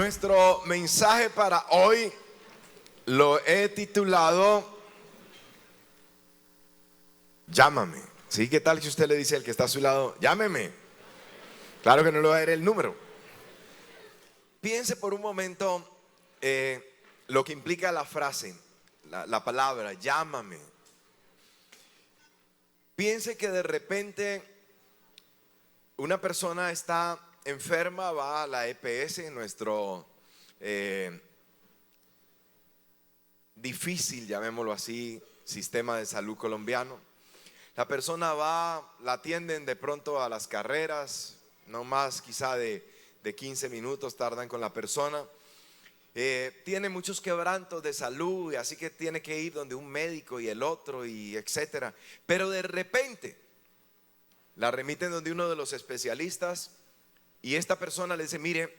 Nuestro mensaje para hoy lo he titulado Llámame. ¿Sí? ¿Qué tal si usted le dice al que está a su lado, llámeme? Claro que no le va a dar el número. Piense por un momento lo que implica la frase, la palabra, llámame. Piense que de repente una persona está enferma, va a la EPS, nuestro difícil, llamémoslo así, sistema de salud colombiano. La persona va, la atienden de pronto a las carreras, no más quizá de 15 minutos tardan con la persona. Tiene muchos quebrantos de salud, así que tiene que ir donde un médico y el otro y etcétera. Pero de repente la remiten donde uno de los especialistas y esta persona le dice, mire,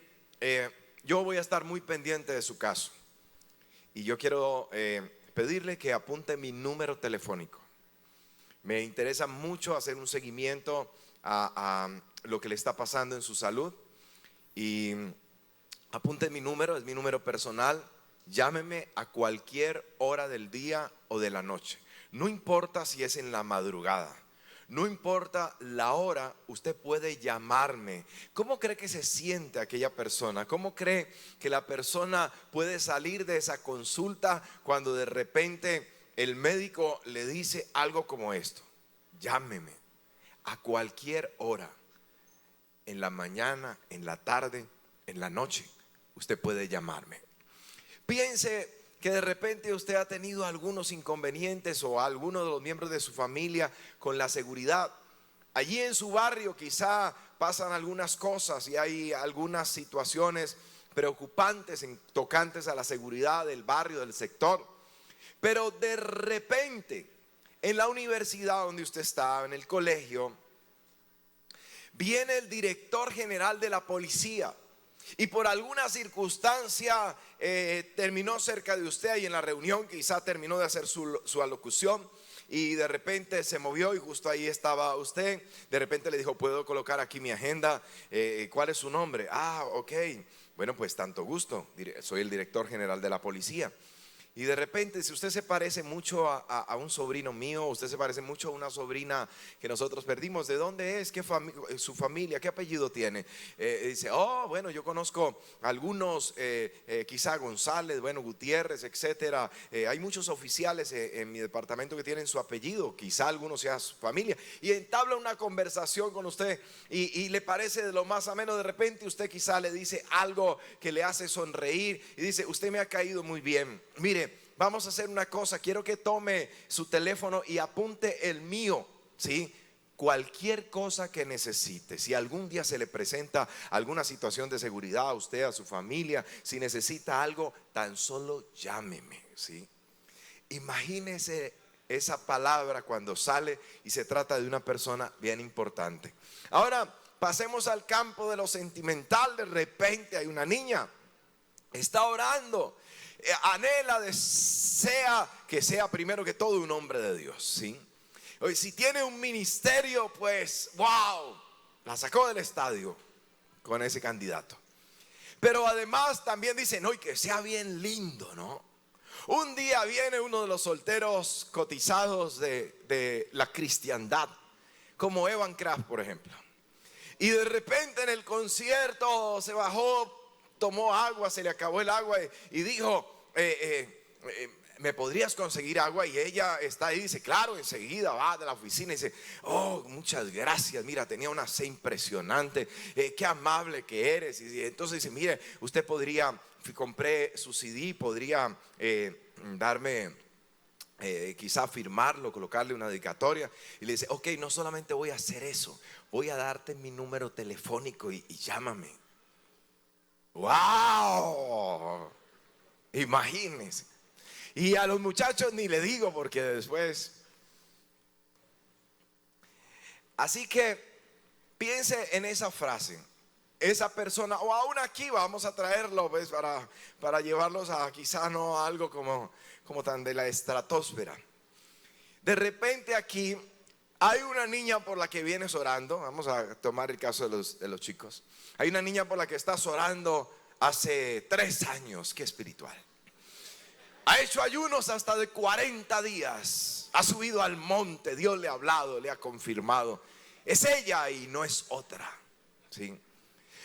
yo voy a estar muy pendiente de su caso y yo quiero pedirle que apunte mi número telefónico. Me interesa mucho hacer un seguimiento a lo que le está pasando en su salud y apunte mi número, es mi número personal. Llámeme a cualquier hora del día o de la noche. No importa si es en la madrugada, no importa la hora, usted puede llamarme. ¿Cómo cree que se siente aquella persona? ¿Cómo cree que la persona puede salir de esa consulta cuando de repente el médico le dice algo como esto? Llámeme a cualquier hora, en la mañana, en la tarde, en la noche, usted puede llamarme. Piense que de repente usted ha tenido algunos inconvenientes o alguno de los miembros de su familia con la seguridad. Allí en su barrio quizá pasan algunas cosas y hay algunas situaciones preocupantes tocantes a la seguridad del barrio, del sector. Pero de repente en la universidad donde usted está, en el colegio, viene el director general de la policía y por alguna circunstancia terminó cerca de usted y en la reunión quizá terminó de hacer su alocución y de repente se movió y justo ahí estaba usted. De repente le dijo, ¿puedo colocar aquí mi agenda? ¿Cuál es su nombre? Ah, ok, bueno, pues tanto gusto, soy el director general de la policía. Y de repente, si usted se parece mucho a un sobrino mío, usted se parece mucho a una sobrina que nosotros perdimos, ¿de dónde es? ¿Qué su familia? ¿Qué apellido tiene? Dice, oh, bueno, yo conozco algunos, quizá González, bueno, Gutiérrez, etcétera. Hay muchos oficiales en mi departamento que tienen su apellido, quizá alguno sea su familia. Y entabla una conversación con usted y le parece de lo más ameno. De repente usted quizá le dice algo que le hace sonreír y dice, usted me ha caído muy bien. Mire, vamos a hacer una cosa, quiero que tome su teléfono y apunte el mío, ¿sí? Cualquier cosa que necesite, si algún día se le presenta alguna situación de seguridad a usted, a su familia, si necesita algo, tan solo llámeme, ¿sí? Imagínese esa palabra cuando sale y se trata de una persona bien importante. Ahora, pasemos al campo de lo sentimental. De repente hay una niña, está orando, anhela, desea que sea primero que todo un hombre de Dios, ¿sí? Hoy, si tiene un ministerio, pues wow, la sacó del estadio con ese candidato. Pero además también dice, no, y que sea bien lindo, ¿no? Un día viene uno de los solteros cotizados de la cristiandad, como Evan Kraft, por ejemplo, y de repente en el concierto se bajó, tomó agua, se le acabó el agua y dijo, ¿me podrías conseguir agua? Y ella está ahí, dice, claro, enseguida va de la oficina y dice, oh, muchas gracias, mira, tenía una sed impresionante, qué amable que eres. Y entonces dice, mire, usted podría, compré su CD, podría darme, quizá firmarlo, colocarle una dedicatoria. Y le dice, ok, no solamente voy a hacer eso, voy a darte mi número telefónico y llámame. ¡Wow! Imagínense. Y a los muchachos ni le digo porque después. Así que piense en esa frase. Esa persona, o aún aquí vamos a traerlo, pues, para llevarlos a quizá no a algo como tan de la estratosfera. De repente aquí hay una niña por la que vienes orando. Vamos a tomar el caso de los chicos. Hay una niña por la que estás orando hace 3 años, qué espiritual. Ha hecho ayunos hasta de 40 días. Ha subido al monte, Dios le ha hablado, le ha confirmado. Es ella y no es otra, ¿sí?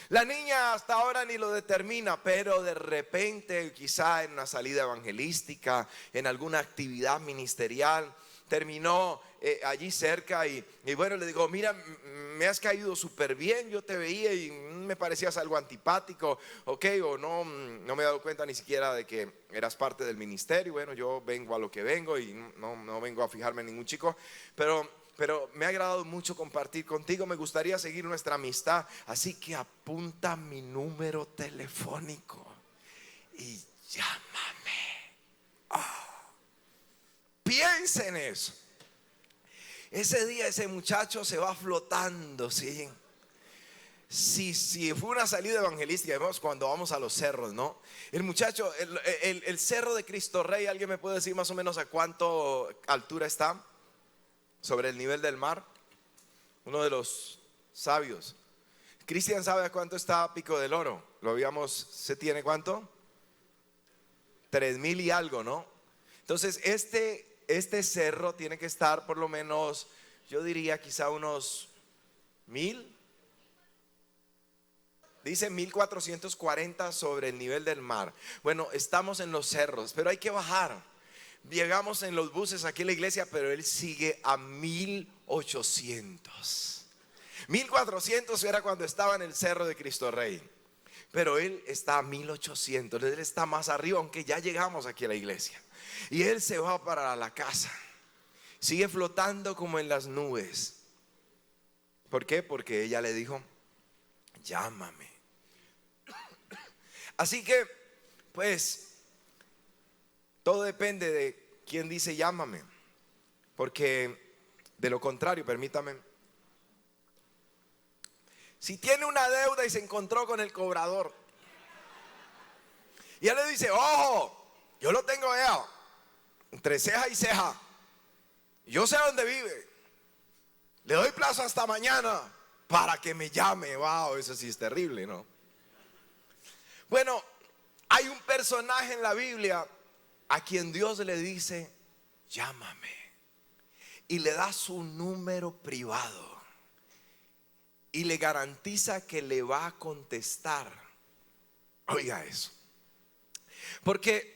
La niña hasta ahora ni lo determina, pero de repente quizá en una salida evangelística, en alguna actividad ministerial, terminó allí cerca y bueno, le digo, mira, me has caído súper bien, yo te veía y me parecías algo antipático, ok, o no me he dado cuenta ni siquiera de que eras parte del ministerio. Bueno, yo vengo a lo que vengo y no vengo a fijarme en ningún chico, pero me ha agradado mucho compartir contigo, me gustaría seguir nuestra amistad, así que apunta mi número telefónico y llámame. Piensa en eso. Ese día ese muchacho se va flotando, ¿sí? Si fue una salida evangelística, vemos cuando vamos a los cerros, ¿no? El muchacho, el cerro de Cristo Rey, ¿alguien me puede decir más o menos a cuánto altura está sobre el nivel del mar? Uno de los sabios. Cristian sabe a cuánto está Pico del Oro. Lo habíamos, ¿se tiene cuánto? 3,000 y algo, ¿no? Entonces este cerro tiene que estar por lo menos, yo diría quizá unos 1,000. Dice 1,440 sobre el nivel del mar. Bueno, estamos en los cerros, pero hay que bajar. Llegamos en los buses aquí a la iglesia, pero él sigue a 1,800. 1,400 era cuando estaba en el cerro de Cristo Rey, pero él está a 1,800. Él está más arriba, aunque ya llegamos aquí a la iglesia. Y él se va para la casa. Sigue flotando como en las nubes. ¿Por qué? Porque ella le dijo, llámame. Así que, pues, todo depende de quién dice llámame. Porque de lo contrario, permítame, si tiene una deuda y se encontró con el cobrador, y él le dice, ojo, yo lo tengo ya entre ceja y ceja, yo sé dónde vive, le doy plazo hasta mañana para que me llame. Wow, eso sí es terrible, ¿no? Bueno, hay un personaje en la Biblia a quien Dios le dice, llámame, y le da su número privado y le garantiza que le va a contestar. Oiga eso, porque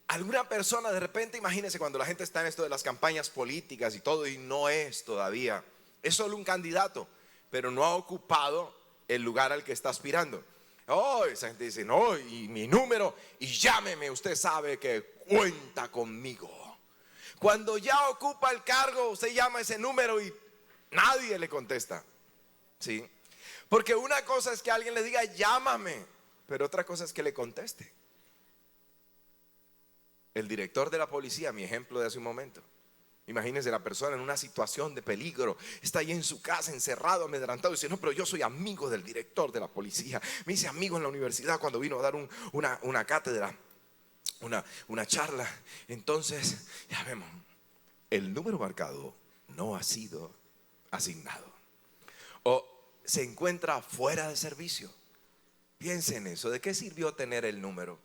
alguna persona de repente, imagínense cuando la gente está en esto de las campañas políticas y todo, y no es todavía, es solo un candidato, pero no ha ocupado el lugar al que está aspirando. Oh, esa gente dice, no, y mi número, y llámeme, usted sabe que cuenta conmigo. Cuando ya ocupa el cargo, usted llama ese número y nadie le contesta, ¿sí? Porque una cosa es que alguien le diga llámame, pero otra cosa es que le conteste. El director de la policía, mi ejemplo de hace un momento. Imagínense la persona en una situación de peligro, está ahí en su casa encerrado, amedrentado, y dice, no, pero yo soy amigo del director de la policía. Me hice amigo en la universidad cuando vino a dar una cátedra, una charla. Entonces, ya vemos, el número marcado no ha sido asignado, o se encuentra fuera de servicio. Piensen en eso, ¿de qué sirvió tener el número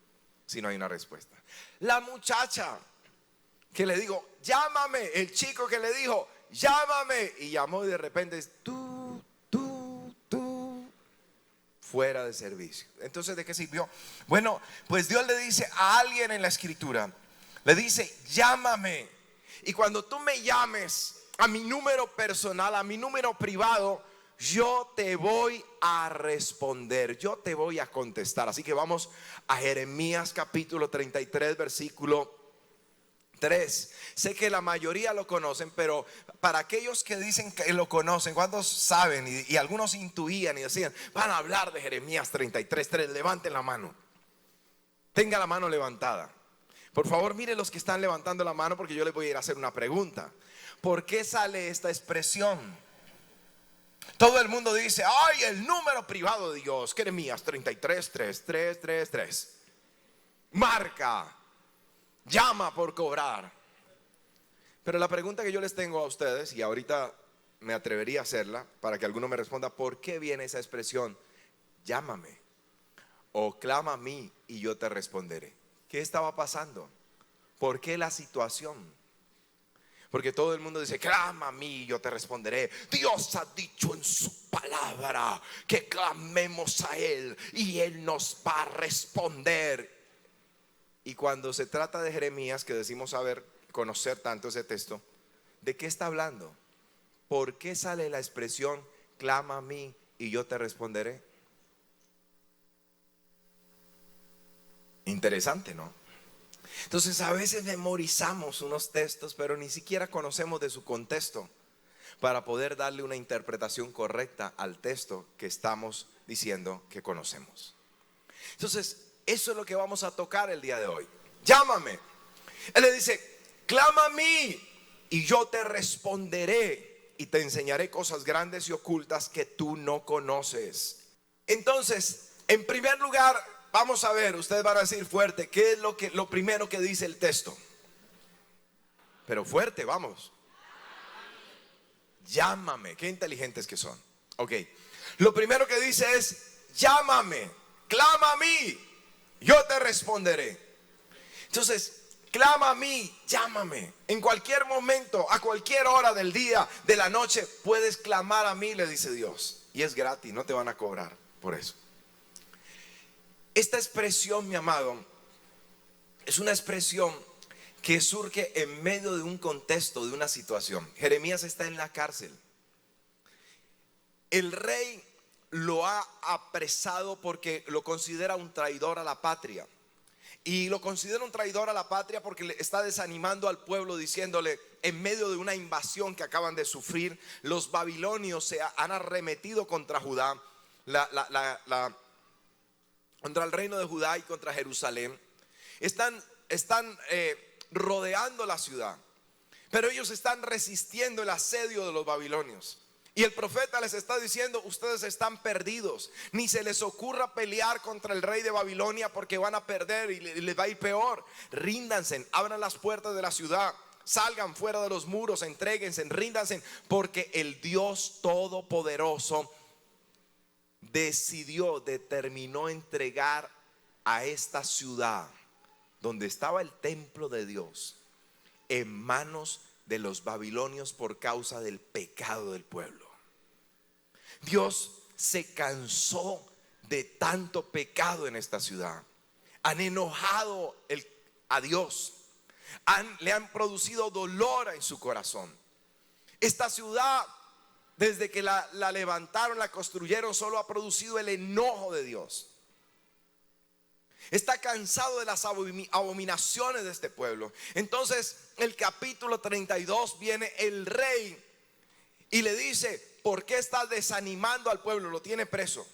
si no hay una respuesta? La muchacha que le dijo, llámame, el chico que le dijo, llámame, y llamó y de repente tú, fuera de servicio. Entonces, ¿de qué sirvió? Bueno, pues Dios le dice a alguien en la escritura, le dice, llámame, y cuando tú me llames a mi número personal, a mi número privado, yo te voy a responder, yo te voy a contestar. Así que vamos a Jeremías capítulo 33, versículo 3. Sé que la mayoría lo conocen, pero para aquellos que dicen que lo conocen, ¿cuántos saben? Y algunos intuían y decían, van a hablar de Jeremías 33:3. Levanten la mano, tenga la mano levantada. Por favor, mire los que están levantando la mano, porque yo les voy a ir a hacer una pregunta. ¿Por qué sale esta expresión? Todo el mundo dice, ay, el número privado de Dios, Jeremías 33:3. Marca, llama por cobrar. Pero la pregunta que yo les tengo a ustedes, y ahorita me atrevería a hacerla para que alguno me responda, ¿por qué viene esa expresión? Llámame. o clama a mí y yo te responderé. ¿Qué estaba pasando? ¿Por qué la situación? Porque todo el mundo dice, clama a mí y yo te responderé. Dios ha dicho en su palabra que clamemos a Él y Él nos va a responder. Y cuando se trata de Jeremías, que decimos conocer tanto ese texto, ¿de qué está hablando? ¿Por qué sale la expresión clama a mí y yo te responderé? Interesante, ¿no? Entonces a veces memorizamos unos textos, pero ni siquiera conocemos de su contexto para poder darle una interpretación correcta al texto que estamos diciendo que conocemos. Entonces eso es lo que vamos a tocar el día de hoy. Llámame. Él le dice, clama a mí y yo te responderé y te enseñaré cosas grandes y ocultas que tú no conoces. Entonces, en primer lugar, vamos a ver, ustedes van a decir fuerte, ¿qué es lo primero que dice el texto? Pero fuerte, vamos. Llámame. Qué inteligentes que son. Ok. Lo primero que dice es, llámame, clama a mí, yo te responderé. Entonces, clama a mí, llámame. En cualquier momento, a cualquier hora del día, de la noche, puedes clamar a mí, le dice Dios. Y es gratis, no te van a cobrar por eso. Esta expresión, mi amado, es una expresión que surge en medio de un contexto, de una situación. Jeremías está en la cárcel. El rey lo ha apresado porque lo considera un traidor a la patria. Y lo considera un traidor a la patria porque le está desanimando al pueblo, diciéndole, en medio de una invasión que acaban de sufrir, los babilonios se han arremetido contra Judá, contra el reino de Judá y contra Jerusalén. Están rodeando la ciudad, pero ellos están resistiendo el asedio de los babilonios. Y el profeta les está diciendo, ustedes están perdidos, ni se les ocurra pelear contra el rey de Babilonia porque van a perder y les va a ir peor. Ríndanse, abran las puertas de la ciudad, salgan fuera de los muros, entréguense, ríndanse, porque el Dios Todopoderoso determinó entregar a esta ciudad donde estaba el templo de Dios en manos de los babilonios por causa del pecado del pueblo. Dios se cansó de tanto pecado en esta ciudad. Han enojado a Dios, le han producido dolor en su corazón. Esta ciudad, desde que la levantaron, la construyeron, solo ha producido el enojo de Dios. Está cansado de las abominaciones de este pueblo. Entonces, el capítulo 32 viene el rey y le dice, ¿por qué estás desanimando al pueblo? Lo tiene preso.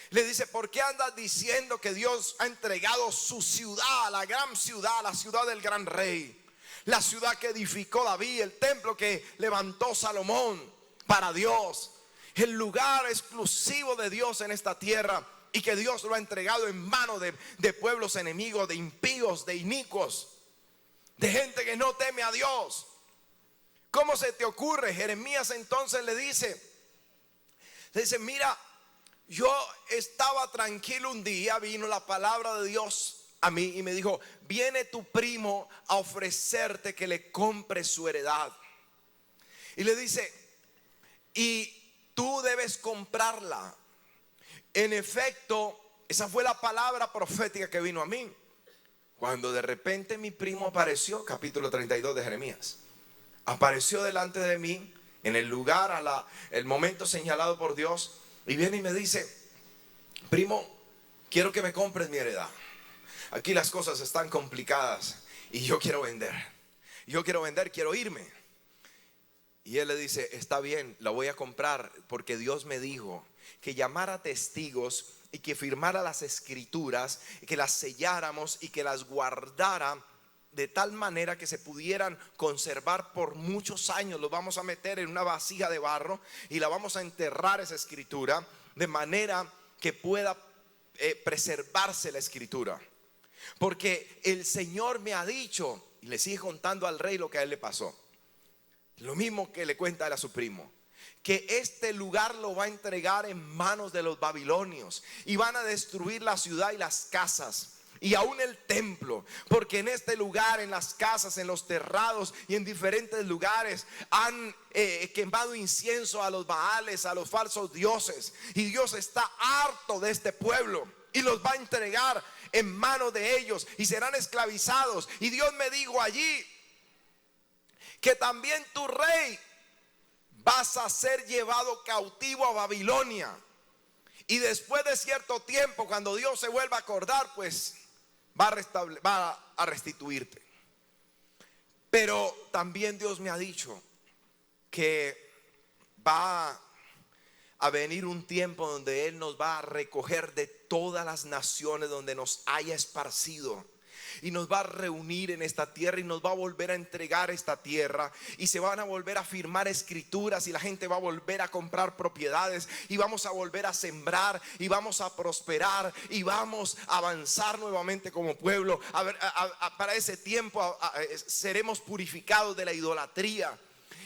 Le dice, ¿por qué andas diciendo que Dios ha entregado su ciudad, la gran ciudad, la ciudad del gran rey, la ciudad que edificó David, el templo que levantó Salomón para Dios, el lugar exclusivo de Dios en esta tierra, y que Dios lo ha entregado en manos de pueblos enemigos, de impíos, de inicuos, de gente que no teme a Dios? ¿Cómo se te ocurre? Jeremías entonces le dice, mira, yo estaba tranquilo un día, vino la palabra de Dios a mí y me dijo, viene tu primo a ofrecerte que le compres su heredad. Y le dice, y tú debes comprarla. En efecto, esa fue la palabra profética que vino a mí. Cuando de repente mi primo apareció, capítulo 32 de Jeremías, apareció delante de mí en el lugar, el momento señalado por Dios, y viene y me dice, primo, quiero que me compres mi heredad. Aquí las cosas están complicadas y yo quiero vender. Quiero irme. Y él le dice, está bien, la voy a comprar, porque Dios me dijo que llamara testigos y que firmara las escrituras, y que las selláramos y que las guardara de tal manera que se pudieran conservar por muchos años. Los vamos a meter en una vasija de barro y la vamos a enterrar, esa escritura, de manera que pueda preservarse la escritura. Porque el Señor me ha dicho, y le sigue contando al rey lo que a él le pasó, lo mismo que le cuenta a su primo, que este lugar lo va a entregar en manos de los babilonios y van a destruir la ciudad y las casas y aún el templo, porque en este lugar, en las casas, en los terrados y en diferentes lugares han quemado incienso a los baales, a los falsos dioses, y Dios está harto de este pueblo y los va a entregar en manos de ellos y serán esclavizados. Y Dios me dijo allí que también tu rey vas a ser llevado cautivo a Babilonia, y después de cierto tiempo, cuando Dios se vuelva a acordar, pues va a restituirte. Pero también Dios me ha dicho que va a venir un tiempo donde Él nos va a recoger de todas las naciones donde nos haya esparcido, y nos va a reunir en esta tierra y nos va a volver a entregar esta tierra, y se van a volver a firmar escrituras y la gente va a volver a comprar propiedades y vamos a volver a sembrar y vamos a prosperar y vamos a avanzar nuevamente como pueblo. Para ese tiempo seremos purificados de la idolatría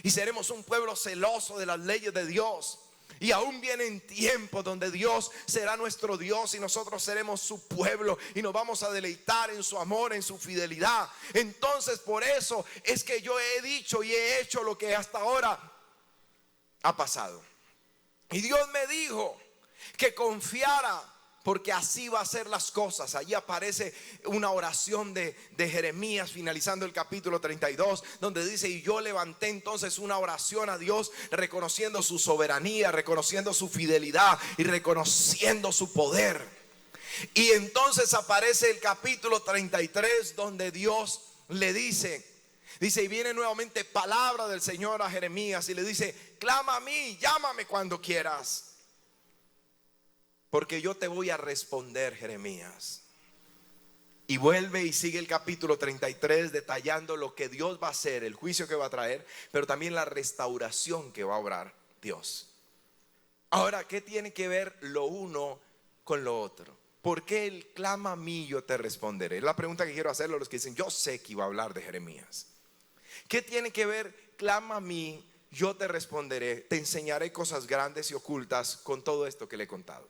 y seremos un pueblo celoso de las leyes de Dios. Y aún vienen tiempos donde Dios será nuestro Dios y nosotros seremos su pueblo, y nos vamos a deleitar en su amor, en su fidelidad. Entonces, por eso es que yo he dicho y he hecho lo que hasta ahora ha pasado. Y Dios me dijo que confiara, porque así va a ser las cosas. Allí aparece una oración de Jeremías finalizando el capítulo 32, donde dice: y yo levanté entonces una oración a Dios, reconociendo su soberanía, reconociendo su fidelidad y reconociendo su poder. Y entonces aparece el capítulo 33, donde Dios le dice, y viene nuevamente palabra del Señor a Jeremías y le dice: clama a mí, llámame cuando quieras, porque yo te voy a responder, Jeremías. Y vuelve y sigue el capítulo 33 detallando lo que Dios va a hacer, el juicio que va a traer, pero también la restauración que va a obrar Dios. Ahora, ¿qué tiene que ver lo uno con lo otro? ¿Por qué Él clama a mí, yo te responderé? Es la pregunta que quiero hacerle a los que dicen: yo sé que iba a hablar de Jeremías. ¿Qué tiene que ver clama a mí, yo te responderé, te enseñaré cosas grandes y ocultas con todo esto que le he contado?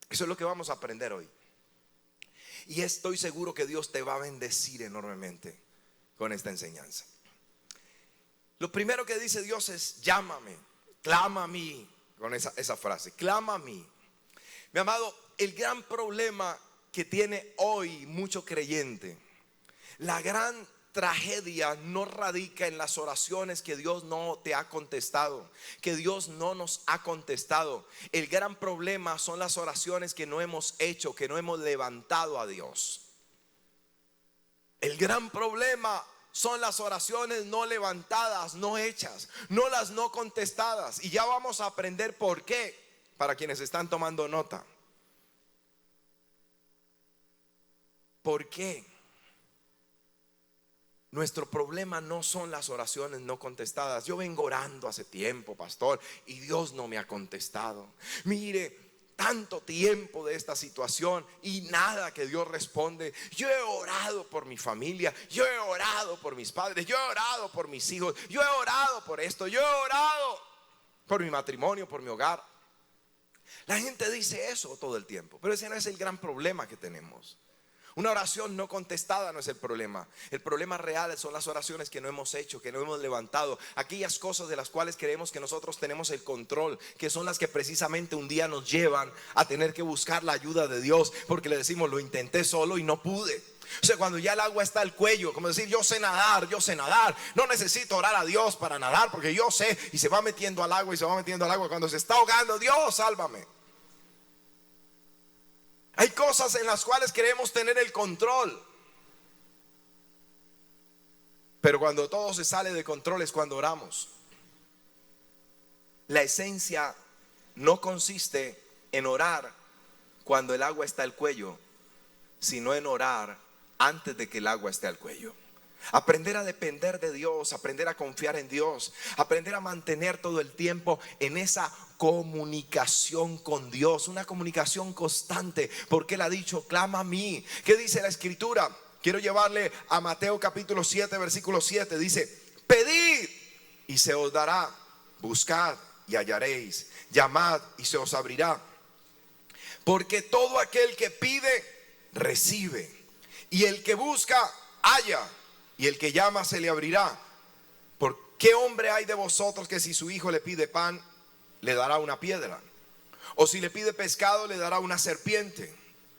Eso es lo que vamos a aprender hoy. Y estoy seguro que Dios te va a bendecir enormemente con esta enseñanza. Lo primero que dice Dios es: llámame, clama a mí. Con esa frase, clama a mí. Mi amado, el gran problema que tiene hoy mucho creyente, la gran tragedia no radica en las oraciones que Dios no te ha contestado, que Dios no nos ha contestado. El gran problema son las oraciones que no hemos hecho, que no hemos levantado a Dios. El gran problema son las oraciones no levantadas, no hechas, no contestadas. Y ya vamos a aprender por qué, para quienes están tomando nota. ¿Por qué? Nuestro problema no son las oraciones no contestadas. Yo vengo orando hace tiempo, pastor, y Dios no me ha contestado. Mire, tanto tiempo de esta situación y nada que Dios responde. Yo he orado por mi familia, yo he orado por mis padres, yo he orado por mis hijos, yo he orado por esto, yo he orado por mi matrimonio, por mi hogar. La gente dice eso todo el tiempo, pero ese no es el gran problema que tenemos. Una oración no contestada no es el problema. El problema real son las oraciones que no hemos hecho, que no hemos levantado. Aquellas cosas de las cuales creemos que nosotros tenemos el control, que son las que precisamente un día nos llevan a tener que buscar la ayuda de Dios, porque le decimos: lo intenté solo y no pude. O sea, cuando ya el agua está al cuello, como decir: yo sé nadar, no necesito orar a Dios para nadar, porque yo sé. Y se va metiendo al agua y se va metiendo al agua. Cuando se está ahogando: Dios, sálvame. Hay cosas en las cuales queremos tener el control, pero cuando todo se sale de control es cuando oramos. La esencia no consiste en orar cuando el agua está al cuello, sino en orar antes de que el agua esté al cuello. Aprender a depender de Dios, aprender a confiar en Dios, aprender a mantener todo el tiempo en esa comunicación con Dios, una comunicación constante, porque Él ha dicho: clama a mí. ¿Qué dice la escritura? Quiero llevarle a Mateo capítulo 7 versículo 7. Dice: pedid y se os dará, buscad y hallaréis, llamad y se os abrirá. Porque todo aquel que pide, recibe, y el que busca, halla, y el que llama se le abrirá. ¿Por qué hombre hay de vosotros que si su hijo le pide pan, le dará una piedra? O si le pide pescado, le dará una serpiente.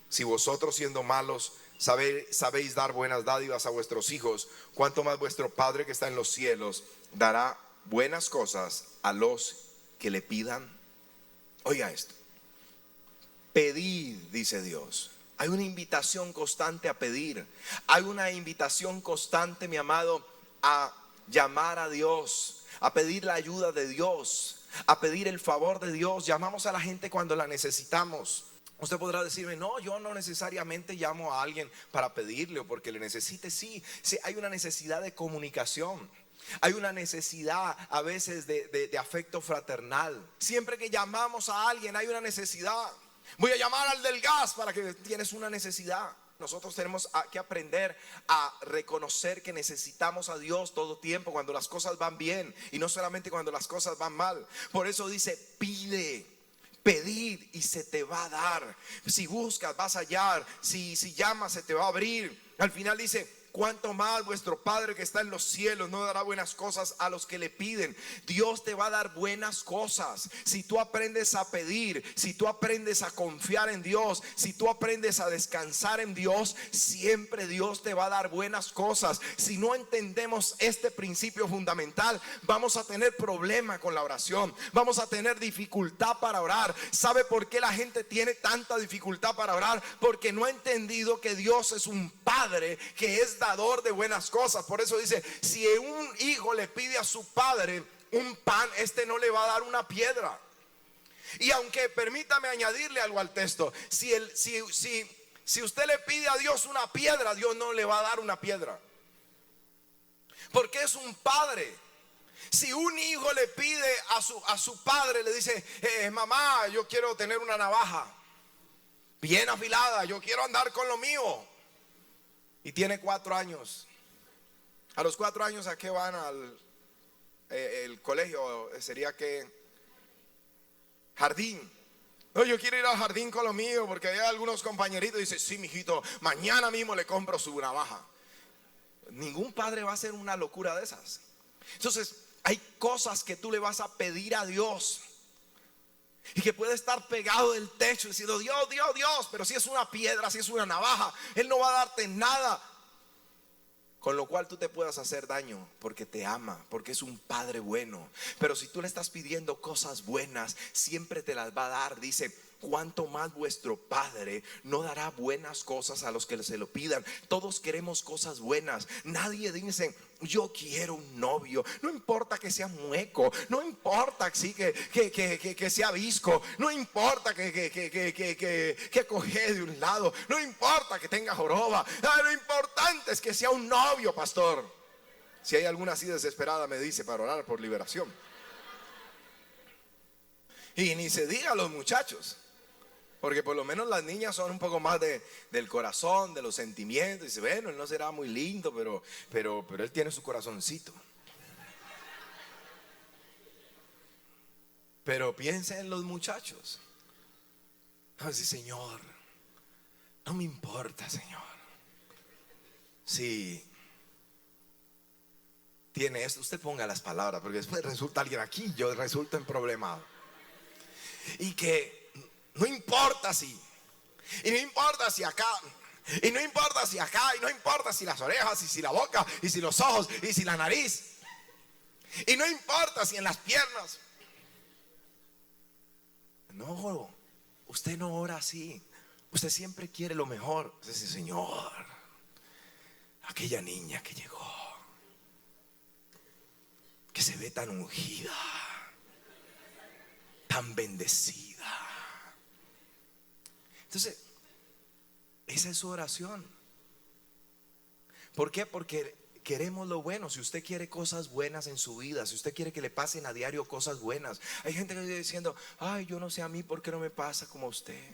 Si vosotros, siendo malos, sabéis dar buenas dádivas a vuestros hijos, cuánto más vuestro Padre que está en los cielos dará buenas cosas a los que le pidan. Oiga esto: pedid, dice Dios. Hay una invitación constante a pedir. Hay una invitación constante, mi amado, a llamar a Dios, a pedir la ayuda de Dios, a pedir el favor de Dios. Llamamos a la gente cuando la necesitamos. Usted podrá decirme: no, yo no necesariamente llamo a alguien para pedirle o porque le necesite. Sí, hay una necesidad de comunicación. Hay una necesidad a veces de afecto fraternal. Siempre que llamamos a alguien hay una necesidad. Voy a llamar al del gas para que tienes una necesidad. Nosotros tenemos que aprender a reconocer que necesitamos a Dios todo tiempo, cuando las cosas van bien y no solamente cuando las cosas van mal. Por eso dice: pide, pedid y se te va a dar. Si buscas, vas a hallar. Si llamas, se te va a abrir. Al final dice: cuánto más vuestro Padre que está en los cielos no dará buenas cosas a los que le piden. Dios te va a dar buenas cosas si tú aprendes a pedir, si tú aprendes a confiar en Dios, si tú aprendes a descansar en Dios. Siempre Dios te va a dar buenas cosas. Si no entendemos este principio fundamental, vamos a tener problema con la oración, vamos a tener dificultad para orar. ¿Sabe por qué la gente tiene tanta dificultad para orar? Porque no ha entendido que Dios es un Padre que es dador de buenas cosas. Por eso dice: si un hijo le pide a su padre un pan, este no le va a dar una piedra. Y aunque permítame añadirle algo al texto, si usted le pide a Dios una piedra, Dios no le va a dar una piedra, porque es un padre. Si un hijo le pide a su padre, le dice: mamá, yo quiero tener una navaja bien afilada, yo quiero andar con lo mío. Y tiene 4 años. A los 4 años, ¿a qué van al el colegio? Sería que jardín. No, yo quiero ir al jardín con lo mío, porque hay algunos compañeritos. Dice: sí, mijito, mañana mismo le compro su navaja. Ningún padre va a hacer una locura de esas. Entonces, hay cosas que tú le vas a pedir a Dios y que puede estar pegado del techo diciendo: Dios, Dios, Dios. Pero si es una piedra, si es una navaja, Él no va a darte nada con lo cual tú te puedas hacer daño, porque te ama, porque es un Padre bueno. Pero si tú le estás pidiendo cosas buenas, siempre te las va a dar. Dice: cuánto más vuestro Padre no dará buenas cosas a los que se lo pidan. Todos queremos cosas buenas. Nadie dice: yo quiero un novio. No importa que sea mueco, no importa que sea visco, no importa que coge de un lado, no importa que tenga joroba. Lo importante es que sea un novio, pastor. Si hay alguna así desesperada, me dice para orar por liberación. Y ni se diga a los muchachos, porque por lo menos las niñas son un poco más del corazón, de los sentimientos. Dice: bueno, él no será muy lindo, pero él tiene su corazoncito. Pero piensa en los muchachos. Así: Señor, no me importa, Señor, si tiene esto. Usted ponga las palabras, porque después resulta alguien aquí, yo resulto en problemado. Y que no importa si, y no importa si acá, y no importa si acá, y no importa si las orejas, y si la boca, y si los ojos, y si la nariz, y no importa si en las piernas. No, usted no ora así. Usted siempre quiere lo mejor. Usted dice: Señor, aquella niña que llegó, que se ve tan ungida, tan bendecida. Entonces, esa es su oración. ¿Por qué? Porque queremos lo bueno. Si usted quiere cosas buenas en su vida, si usted quiere que le pasen a diario cosas buenas. Hay gente que está diciendo: ay, yo no sé, a mí por qué no me pasa como a usted.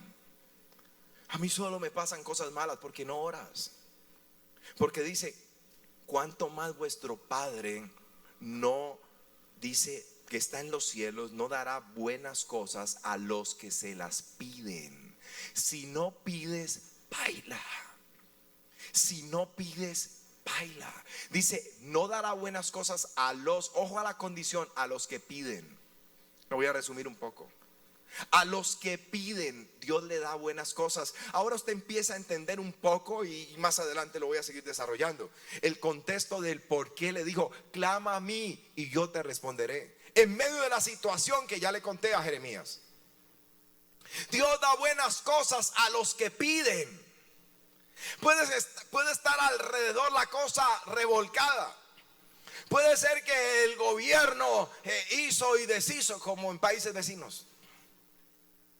A mí solo me pasan cosas malas. Porque no oras. Porque dice: cuánto más vuestro Padre no, dice, que está en los cielos no dará buenas cosas a los que se las piden. Si no pides, baila. Si no pides, baila. Dice, no dará buenas cosas a los, ojo a la condición, a los que piden. Lo voy a resumir un poco. A los que piden, Dios le da buenas cosas. Ahora usted empieza a entender un poco, y más adelante lo voy a seguir desarrollando, el contexto del por qué le dijo, clama a mí y yo te responderé. En medio de la situación que ya le conté a Jeremías, Dios da buenas cosas a los que piden. Puede estar alrededor la cosa revolcada. Puede ser que el gobierno hizo y deshizo, como en países vecinos,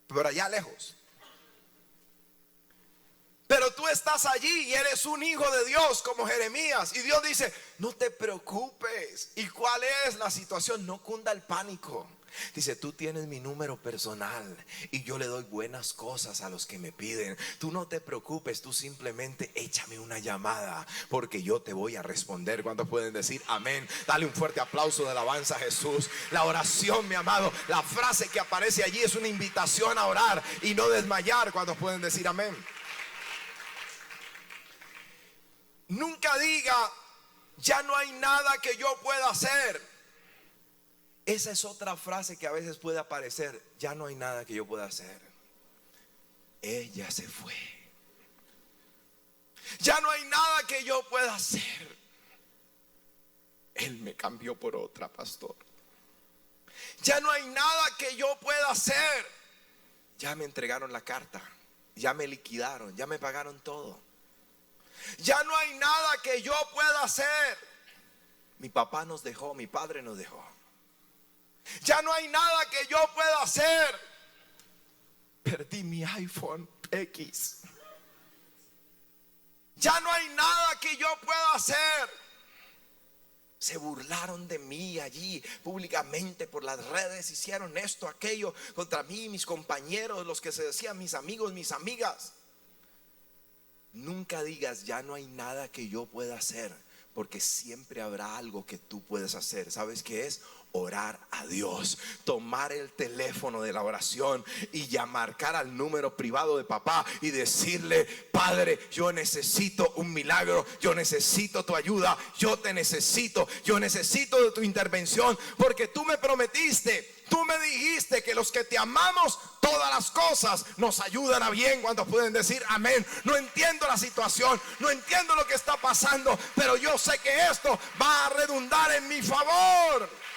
pero allá lejos. Pero tú estás allí y eres un hijo de Dios como Jeremías, y Dios dice, no te preocupes. ¿Y cuál es la situación? No cunda el pánico. Dice, tú tienes mi número personal y yo le doy buenas cosas a los que me piden. Tú no te preocupes, tú simplemente échame una llamada, porque yo te voy a responder. ¿Cuántos pueden decir amén? Dale un fuerte aplauso de alabanza a Jesús. La oración, mi amado, la frase que aparece allí es una invitación a orar y no desmayar. ¿Cuántos pueden decir amén? Nunca diga, ya no hay nada que yo pueda hacer. Esa es otra frase que a veces puede aparecer. Ya no hay nada que yo pueda hacer. Ella se fue. Ya no hay nada que yo pueda hacer. Él me cambió por otra, pastor. Ya no hay nada que yo pueda hacer. Ya me entregaron la carta. Ya me liquidaron. Ya me pagaron todo. Ya no hay nada que yo pueda hacer. Mi papá nos dejó, mi padre nos dejó. Ya no hay nada que yo pueda hacer. Perdí mi iPhone X. Ya no hay nada que yo pueda hacer. Se burlaron de mí allí públicamente por las redes. Hicieron esto, aquello contra mí, mis compañeros, los que se decían mis amigos, mis amigas. Nunca digas, ya no hay nada que yo pueda hacer, porque siempre habrá algo que tú puedes hacer. ¿Sabes qué es? Orar a Dios, tomar el teléfono de la oración y marcar al número privado de papá y decirle, Padre, yo necesito un milagro, yo necesito tu ayuda, yo te necesito, yo necesito de tu intervención, porque tú me prometiste, tú me dijiste que los que te amamos, todas las cosas nos ayudan a bien. Cuando pueden decir amén. No entiendo la situación, no entiendo lo que está pasando, pero yo sé que esto va a redundar en mi favor.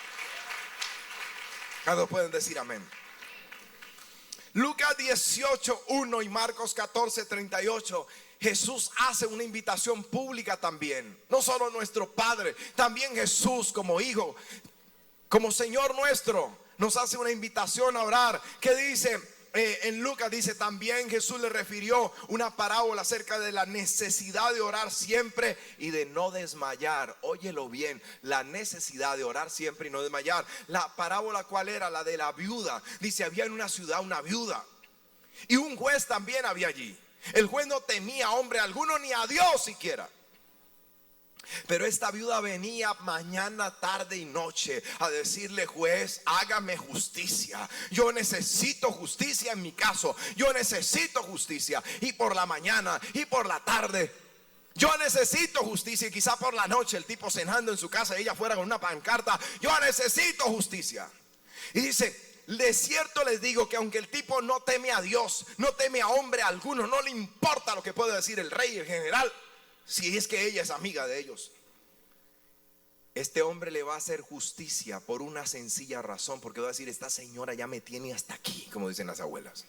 Cuando pueden decir amén. Lucas 18:1 y Marcos 14:38. Jesús hace una invitación pública también. No solo nuestro Padre, también Jesús como Hijo, como Señor nuestro, nos hace una invitación a orar. ¿Qué dice? En Lucas dice, también Jesús le refirió una parábola acerca de la necesidad de orar siempre y de no desmayar. Óyelo bien, la necesidad de orar siempre y no desmayar. La parábola, ¿cuál era? La de la viuda. Dice, había en una ciudad una viuda y un juez también había allí. El juez no temía a hombre alguno, ni a Dios siquiera. Pero esta viuda venía mañana, tarde y noche a decirle, juez, hágame justicia. Yo necesito justicia en mi caso. Yo necesito justicia. Y por la mañana y por la tarde, yo necesito justicia. Y quizá por la noche el tipo cenando en su casa y ella fuera con una pancarta, yo necesito justicia. Y dice, de cierto les digo que aunque el tipo no teme a Dios, no teme a hombre alguno, no le importa lo que puede decir el rey, el general, si es que ella es amiga de ellos, este hombre le va a hacer justicia por una sencilla razón, porque va a decir, esta señora ya me tiene hasta aquí, como dicen las abuelas.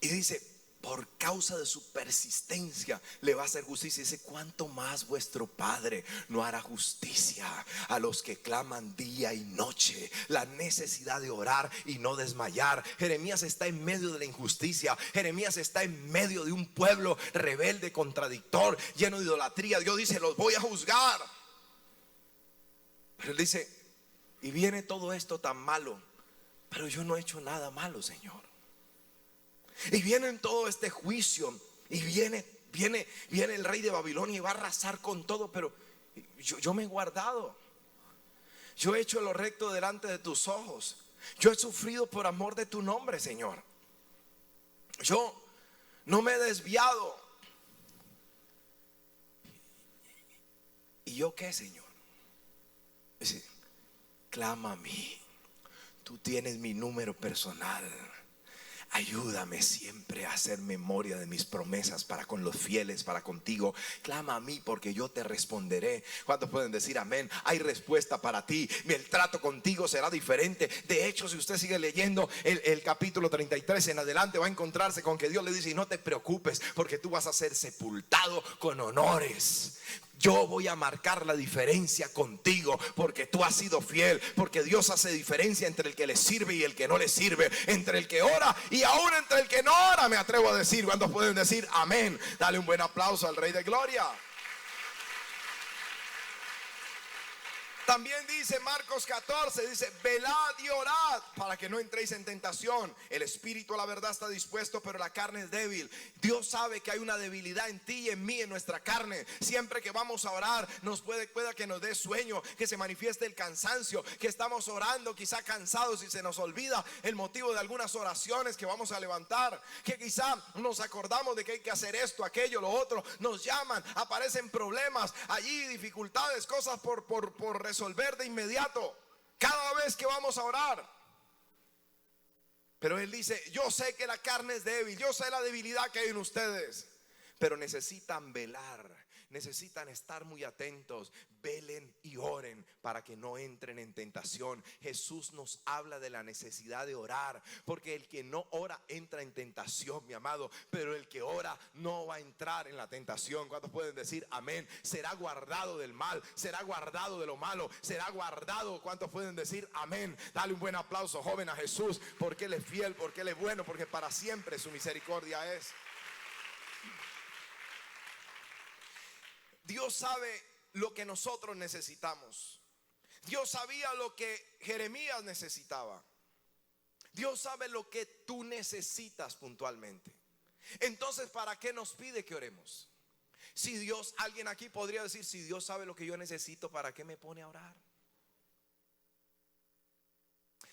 Y dice, por causa de su persistencia le va a hacer justicia. Dice, ¿cuánto más vuestro Padre no hará justicia a los que claman día y noche? La necesidad de orar y no desmayar. Jeremías está en medio de la injusticia. Jeremías está en medio de un pueblo rebelde, contradictor, lleno de idolatría. Dios dice, los voy a juzgar. Pero él dice, y viene todo esto tan malo, pero yo no he hecho nada malo, Señor. Y viene en todo este juicio, y viene el rey de Babilonia y va a arrasar con todo, pero yo me he guardado. Yo he hecho lo recto delante de tus ojos. Yo he sufrido por amor de tu nombre, Señor. Yo no me he desviado. ¿Y yo qué, Señor? Dice, clama a mí. Tú tienes mi número personal. Ayúdame siempre a hacer memoria de mis promesas para con los fieles, para contigo. Clama a mí porque yo te responderé. ¿Cuántos pueden decir amén? Hay respuesta para ti. El trato contigo será diferente. De hecho, si usted sigue leyendo el capítulo 33 en adelante, va a encontrarse con que Dios le dice: y no te preocupes, porque tú vas a ser sepultado con honores. Yo voy a marcar la diferencia contigo, porque tú has sido fiel. Porque Dios hace diferencia entre el que le sirve y el que no le sirve, entre el que ora y aún entre el que no ora, me atrevo a decir. ¿Cuántos pueden decir amén? Dale un buen aplauso al Rey de Gloria. También dice Marcos 14, dice: velad y orad para que no entréis en tentación. El espíritu a la verdad está dispuesto, pero la carne es débil. Dios sabe que hay una debilidad en ti y en mí, en nuestra carne. Siempre que vamos a orar, pueda que nos dé sueño, que se manifieste el cansancio, que estamos orando quizá cansados y se nos olvida el motivo de algunas oraciones que vamos a levantar, que quizá nos acordamos de que hay que hacer esto, aquello, lo otro. Nos llaman, aparecen problemas allí, dificultades, cosas por resolver de inmediato cada vez que vamos a orar. Pero Él dice: yo sé que la carne es débil, yo sé la debilidad que hay en ustedes, pero necesitan velar, necesitan estar muy atentos. Velen y oren para que no entren en tentación. Jesús nos habla de la necesidad de orar, porque el que no ora entra en tentación, mi amado, pero el que ora no va a entrar en la tentación. ¿Cuántos pueden decir amén? Será guardado del mal, será guardado de lo malo, será guardado. ¿Cuántos pueden decir amén? Dale un buen aplauso, joven, a Jesús, porque Él es fiel, porque Él es bueno, porque para siempre su misericordia es. Dios sabe lo que nosotros necesitamos. Dios sabía lo que Jeremías necesitaba. Dios sabe lo que tú necesitas puntualmente. Entonces, ¿para qué nos pide que oremos? Si Dios, alguien aquí podría decir: si Dios sabe lo que yo necesito, ¿para qué me pone a orar?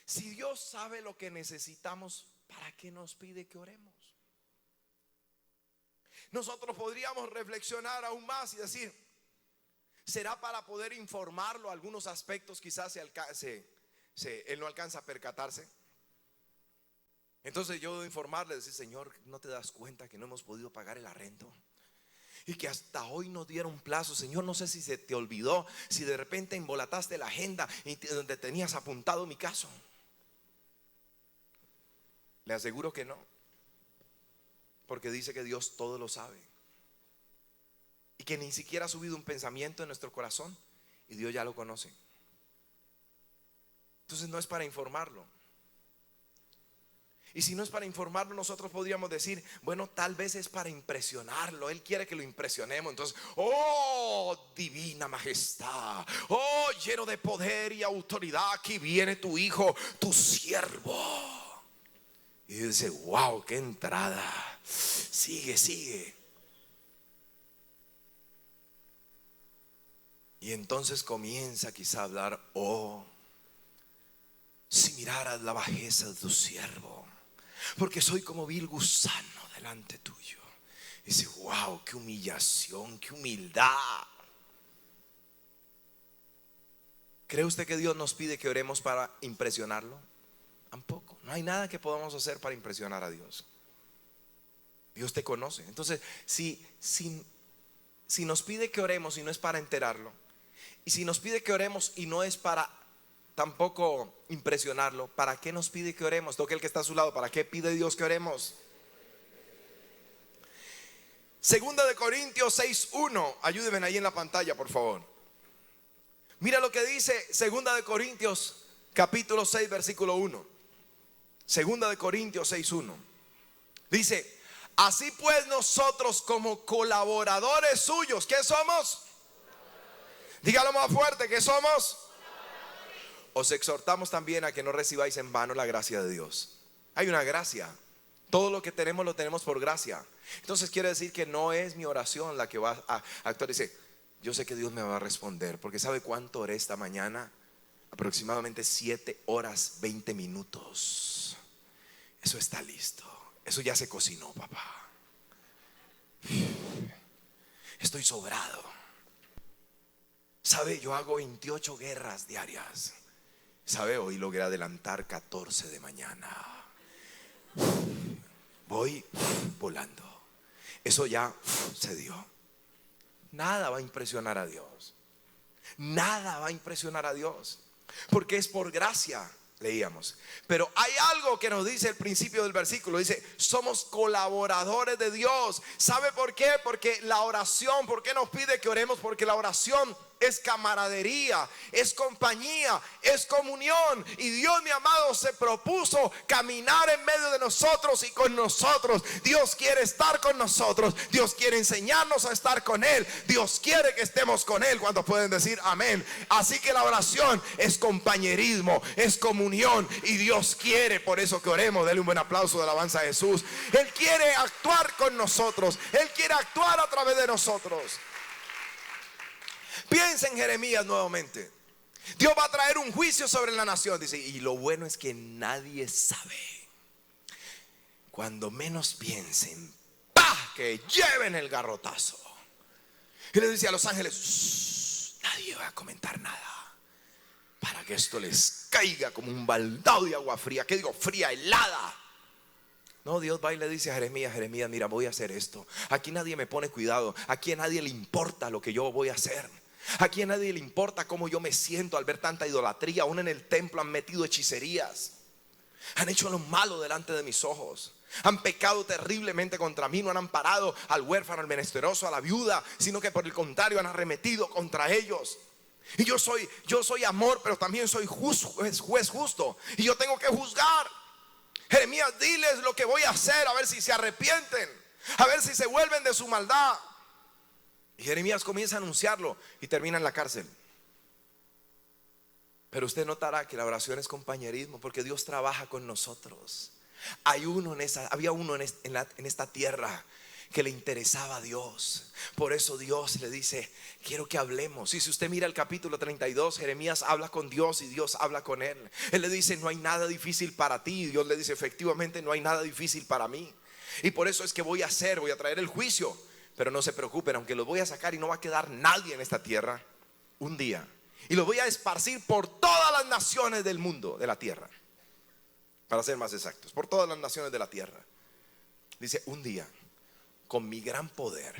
Si Dios sabe lo que necesitamos, ¿para qué nos pide que oremos? Nosotros podríamos reflexionar aún más y decir: ¿será para poder informarlo algunos aspectos? Quizás él no alcanza a percatarse. Entonces yo debo informarle, decir: Señor, ¿no te das cuenta que no hemos podido pagar el arrendo? Y que hasta hoy nos dieron plazo. Señor, no sé si se te olvidó, si de repente embolataste la agenda donde tenías apuntado mi caso. Le aseguro que no, porque dice que Dios todo lo sabe, y que ni siquiera ha subido un pensamiento en nuestro corazón, y Dios ya lo conoce. Entonces no es para informarlo. Y si no es para informarlo, nosotros podríamos decir: bueno, tal vez es para impresionarlo. Él quiere que lo impresionemos. Entonces: oh, divina majestad, oh, lleno de poder y autoridad, aquí viene tu hijo, tu siervo. Y dice: wow, qué entrada. Sigue. Y entonces comienza quizá a hablar: oh, si miraras la bajeza de tu siervo, porque soy como vil gusano delante tuyo. Y dice: wow, qué humillación, qué humildad. ¿Cree usted que Dios nos pide que oremos para impresionarlo? Tampoco. No hay nada que podamos hacer para impresionar a Dios. Dios te conoce. Entonces, si nos pide que oremos y no es para enterarlo, y si nos pide que oremos y no es para tampoco impresionarlo, ¿para qué nos pide que oremos? Toque el que está a su lado: ¿para qué pide Dios que oremos? Segunda de Corintios 6:1. Ayúdenme ahí en la pantalla, por favor. Mira lo que dice Segunda de Corintios capítulo 6 versículo 1. Segunda de Corintios 6:1. Dice: así pues, nosotros como colaboradores suyos, ¿qué somos? Dígalo más fuerte: ¿qué somos? Os exhortamos también a que no recibáis en vano la gracia de Dios. Hay una gracia. Todo lo que tenemos lo tenemos por gracia. Entonces quiere decir que no es mi oración la que va a actuar. Dice: yo sé que Dios me va a responder, porque ¿sabe cuánto oré esta mañana? aproximadamente 7 horas 20 minutos. Eso está listo. Eso ya se cocinó, papá. Estoy sobrado. ¿Sabe? Yo hago 28 guerras diarias. ¿Sabe? Hoy logré adelantar 14 de mañana. Voy volando. Eso ya se dio. Nada va a impresionar a Dios. Nada va a impresionar a Dios. Porque es por gracia, leíamos. Pero hay algo que nos dice el principio del versículo. Dice, somos colaboradores de Dios. ¿Sabe por qué? Porque la oración, ¿por qué nos pide que oremos? Porque la oración es camaradería, es compañía, es comunión. Y Dios, mi amado, se propuso caminar en medio de nosotros y con nosotros. Dios quiere estar con nosotros. Dios quiere enseñarnos a estar con Él. Dios quiere que estemos con Él. ¿Cuántos pueden decir amén? Así que la oración es compañerismo, es comunión. Y Dios quiere, por eso que oremos. Dele un buen aplauso de alabanza a Jesús. Él quiere actuar con nosotros. Él quiere actuar a través de nosotros. Piensa en Jeremías nuevamente. Dios va a traer un juicio sobre la nación. Dice, y lo bueno es que nadie sabe. Cuando menos piensen, ¡pah!, que lleven el garrotazo. Y le dice a los ángeles, nadie va a comentar nada, para que esto les caiga como un baldado de agua fría. ¿Qué digo? Fría, helada. No, Dios va y le dice a Jeremías, Jeremías, mira, voy a hacer esto. Aquí nadie me pone cuidado. Aquí a nadie le importa lo que yo voy a hacer. Aquí a nadie le importa cómo yo me siento al ver tanta idolatría. Aún en el templo han metido hechicerías. Han hecho lo malo delante de mis ojos. Han pecado terriblemente contra mí. No han amparado al huérfano, al menesteroso, a la viuda, sino que por el contrario han arremetido contra ellos. Y yo soy amor, pero también soy juez justo. Y yo tengo que juzgar. Jeremías, diles lo que voy a hacer, a ver si se arrepienten, a ver si se vuelven de su maldad. Y Jeremías comienza a anunciarlo y termina en la cárcel. Pero usted notará que la oración es compañerismo, porque Dios trabaja con nosotros. Había uno en esta tierra que le interesaba a Dios. Por eso Dios le dice, quiero que hablemos. Y si usted mira el capítulo 32, Jeremías habla con Dios y Dios habla con él. Él le dice, no hay nada difícil para ti. Y Dios le dice, efectivamente no hay nada difícil para mí. Y por eso es que voy a traer el juicio. Pero no se preocupen, aunque los voy a sacar y no va a quedar nadie en esta tierra, un día. Y los voy a esparcir por todas las naciones del mundo, de la tierra. Para ser más exactos, por todas las naciones de la tierra. Dice, un día, con mi gran poder,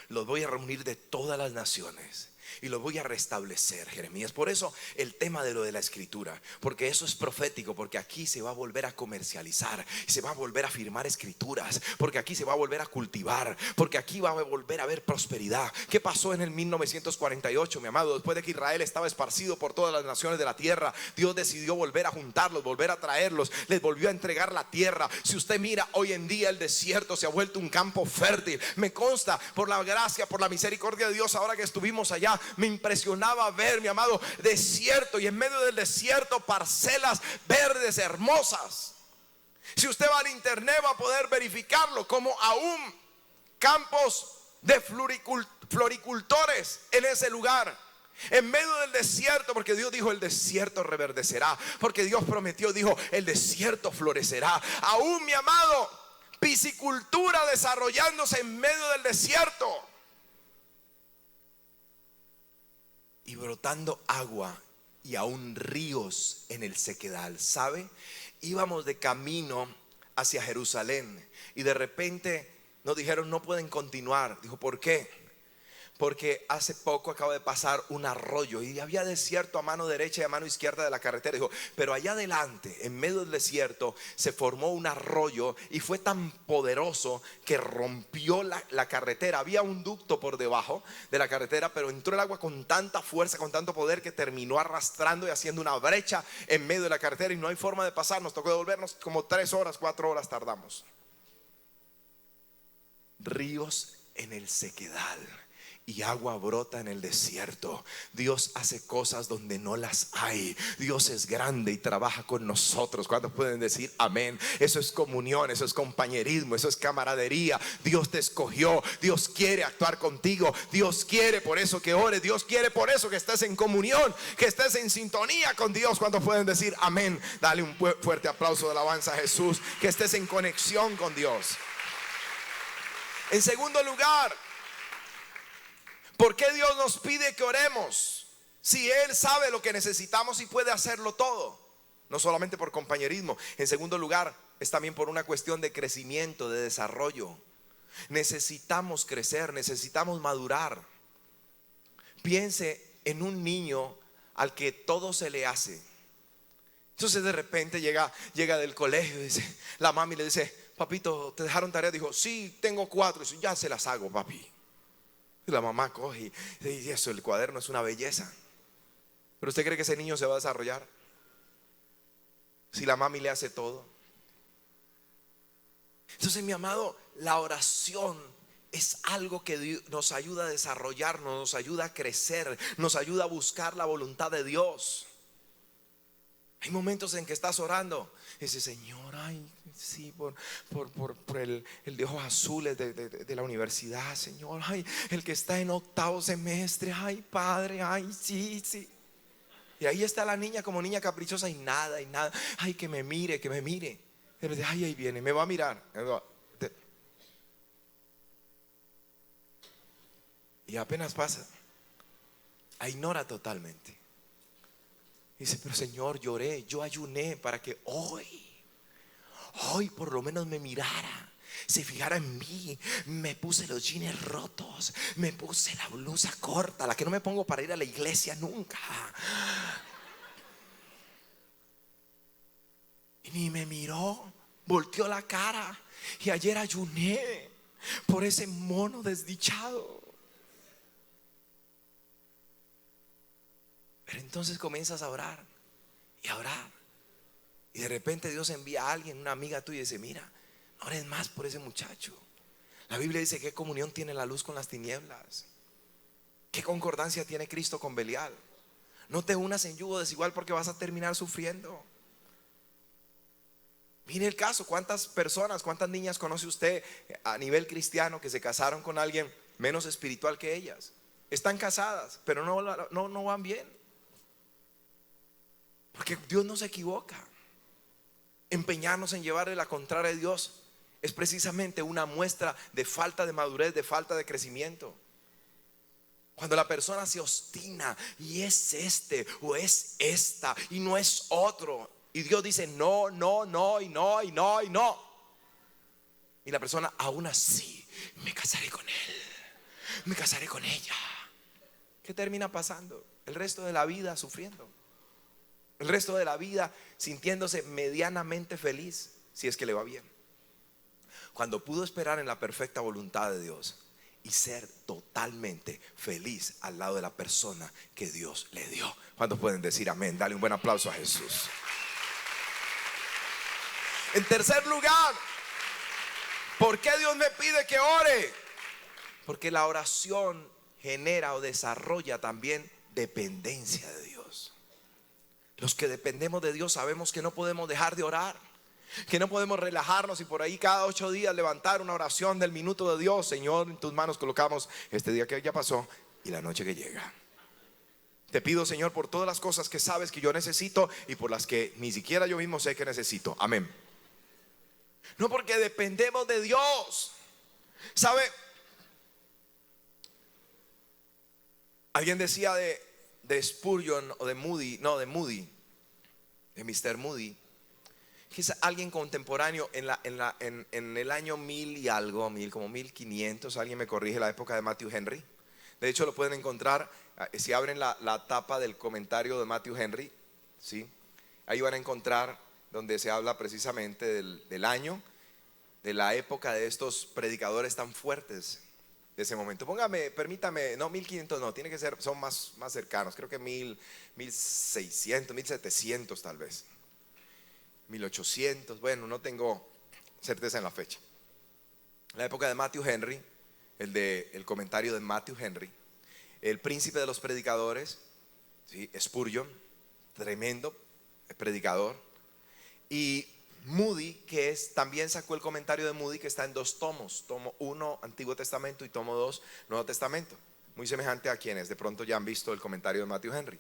los voy a reunir de todas las naciones y los voy a restablecer, Jeremías. Por eso el tema de lo de la escritura, porque eso es profético, porque aquí se va a volver a comercializar, se va a volver a firmar escrituras, porque aquí se va a volver a cultivar, porque aquí va a volver a haber prosperidad. ¿Qué pasó en el 1948, mi amado? Después de que Israel estaba esparcido por todas las naciones de la tierra, Dios decidió volver a juntarlos, volver a traerlos, les volvió a entregar la tierra. Si usted mira hoy en día, el desierto se ha vuelto un campo fértil. Me consta, por la gracia, por la misericordia de Dios, ahora que estuvimos allá, me impresionaba ver, mi amado, desierto, y en medio del desierto parcelas verdes hermosas. Si usted va al internet va a poder verificarlo, como aún campos de floricultores en ese lugar, en medio del desierto, porque Dios dijo, el desierto reverdecerá, porque Dios prometió, dijo, el desierto florecerá. Aún, mi amado, piscicultura desarrollándose en medio del desierto. Y brotando agua y aún ríos en el sequedal. ¿Sabe? Íbamos de camino hacia Jerusalén y de repente nos dijeron, no pueden continuar. Dijo, ¿por qué? Porque hace poco acaba de pasar un arroyo y había desierto a mano derecha y a mano izquierda de la carretera. Dijo, pero allá adelante, en medio del desierto, se formó un arroyo y fue tan poderoso que rompió la carretera. Había un ducto por debajo de la carretera, pero entró el agua con tanta fuerza, con tanto poder, que terminó arrastrando y haciendo una brecha en medio de la carretera y no hay forma de pasar. Nos tocó devolvernos como 3 horas, 4 horas tardamos. Ríos en el sequedal. y agua brota en el desierto. Dios hace cosas donde no las hay. Dios es grande y trabaja con nosotros. ¿Cuántos pueden decir amén? Eso es comunión, eso es compañerismo, eso es camaradería. Dios te escogió, Dios quiere actuar contigo, Dios quiere por eso que ores, Dios quiere por eso que estés en comunión, que estés en sintonía con Dios. ¿Cuántos pueden decir amén? Dale un fuerte aplauso de alabanza a Jesús. Que estés en conexión con Dios. En segundo lugar, ¿por qué Dios nos pide que oremos? Si Él sabe lo que necesitamos y puede hacerlo todo. No solamente por compañerismo. En segundo lugar, es también por una cuestión de crecimiento, de desarrollo. Necesitamos crecer, necesitamos madurar. Piense en un niño al que todo se le hace. Entonces de repente llega del colegio y dice, la mami le dice, papito, ¿te dejaron tarea? Dijo, sí, tengo 4. Y dice, ya se las hago, papi. Y la mamá coge y dice, eso, el cuaderno es una belleza. ¿Pero usted cree que ese niño se va a desarrollar si la mami le hace todo? Entonces, mi amado, la oración es algo que nos ayuda a desarrollarnos, nos ayuda a crecer, nos ayuda a buscar la voluntad de Dios. Hay momentos en que estás orando y dices, Señor, ay, sí, por el de ojos azules de la universidad, Señor, ay, el que está en 8º semestre, ay, Padre, ay, sí. Y ahí está la niña como niña caprichosa y nada, ay, que me mire. Pero ay, ahí viene, me va a mirar. Y apenas pasa, ignora totalmente. Dice, pero Señor, lloré, yo ayuné para que hoy por lo menos me mirara, se fijara en mí. Me puse los jeans rotos, me puse la blusa corta, la que no me pongo para ir a la iglesia nunca. Y ni me miró, volteó la cara. Y ayer ayuné por ese mono desdichado. Pero entonces comienzas a orar y a orar. Y de repente Dios envía a alguien, una amiga tuya, y dice, mira, no ores más por ese muchacho. La Biblia dice, ¿qué comunión tiene la luz con las tinieblas? ¿Qué concordancia tiene Cristo con Belial? No te unas en yugo desigual porque vas a terminar sufriendo. Mire el caso, ¿cuántas personas, cuántas niñas conoce usted a nivel cristiano que se casaron con alguien menos espiritual que ellas? Están casadas, pero no van bien. Porque Dios no se equivoca. Empeñarnos en llevarle la contraria a Dios es precisamente una muestra de falta de madurez, de falta de crecimiento. Cuando la persona se obstina y es este o es esta y no es otro, y Dios dice no, y no. Y la persona aún así, me casaré con él, me casaré con ella. ¿Qué termina pasando? El resto de la vida sufriendo. El resto de la vida sintiéndose medianamente feliz, si es que le va bien. Cuando pudo esperar en la perfecta voluntad de Dios y ser totalmente feliz al lado de la persona que Dios le dio. ¿Cuántos pueden decir amén? Dale un buen aplauso a Jesús. En tercer lugar, ¿por qué Dios me pide que ore? Porque la oración genera o desarrolla también dependencia de Dios. Los que dependemos de Dios sabemos que no podemos dejar de orar, que no podemos relajarnos y por ahí cada 8 días levantar una oración del minuto de Dios. Señor, en tus manos colocamos este día que ya pasó y la noche que llega. Te pido, Señor, por todas las cosas que sabes que yo necesito y por las que ni siquiera yo mismo sé que necesito. Amén. No, porque dependemos de Dios. ¿Sabe? Alguien decía de Spurgeon o de Moody, de Mr. Moody, que es alguien contemporáneo en el año 1000 y algo, como 1500. Alguien me corrige, la época de Matthew Henry. De hecho lo pueden encontrar si abren la tapa del comentario de Matthew Henry, ¿sí? Ahí van a encontrar donde se habla precisamente del año, de la época de estos predicadores tan fuertes de ese momento. Permítame, no, 1500 no, tiene que ser, son más cercanos, creo que 1600, 1700 tal vez, 1800, bueno, no tengo certeza en la fecha. La época de Matthew Henry, el comentario de Matthew Henry, el príncipe de los predicadores, ¿sí? Spurgeon, tremendo predicador. Y Moody, que también sacó el comentario de Moody, que está en 2 tomos, tomo 1 Antiguo Testamento y tomo 2 Nuevo Testamento, muy semejante a quienes de pronto ya han visto el comentario de Matthew Henry.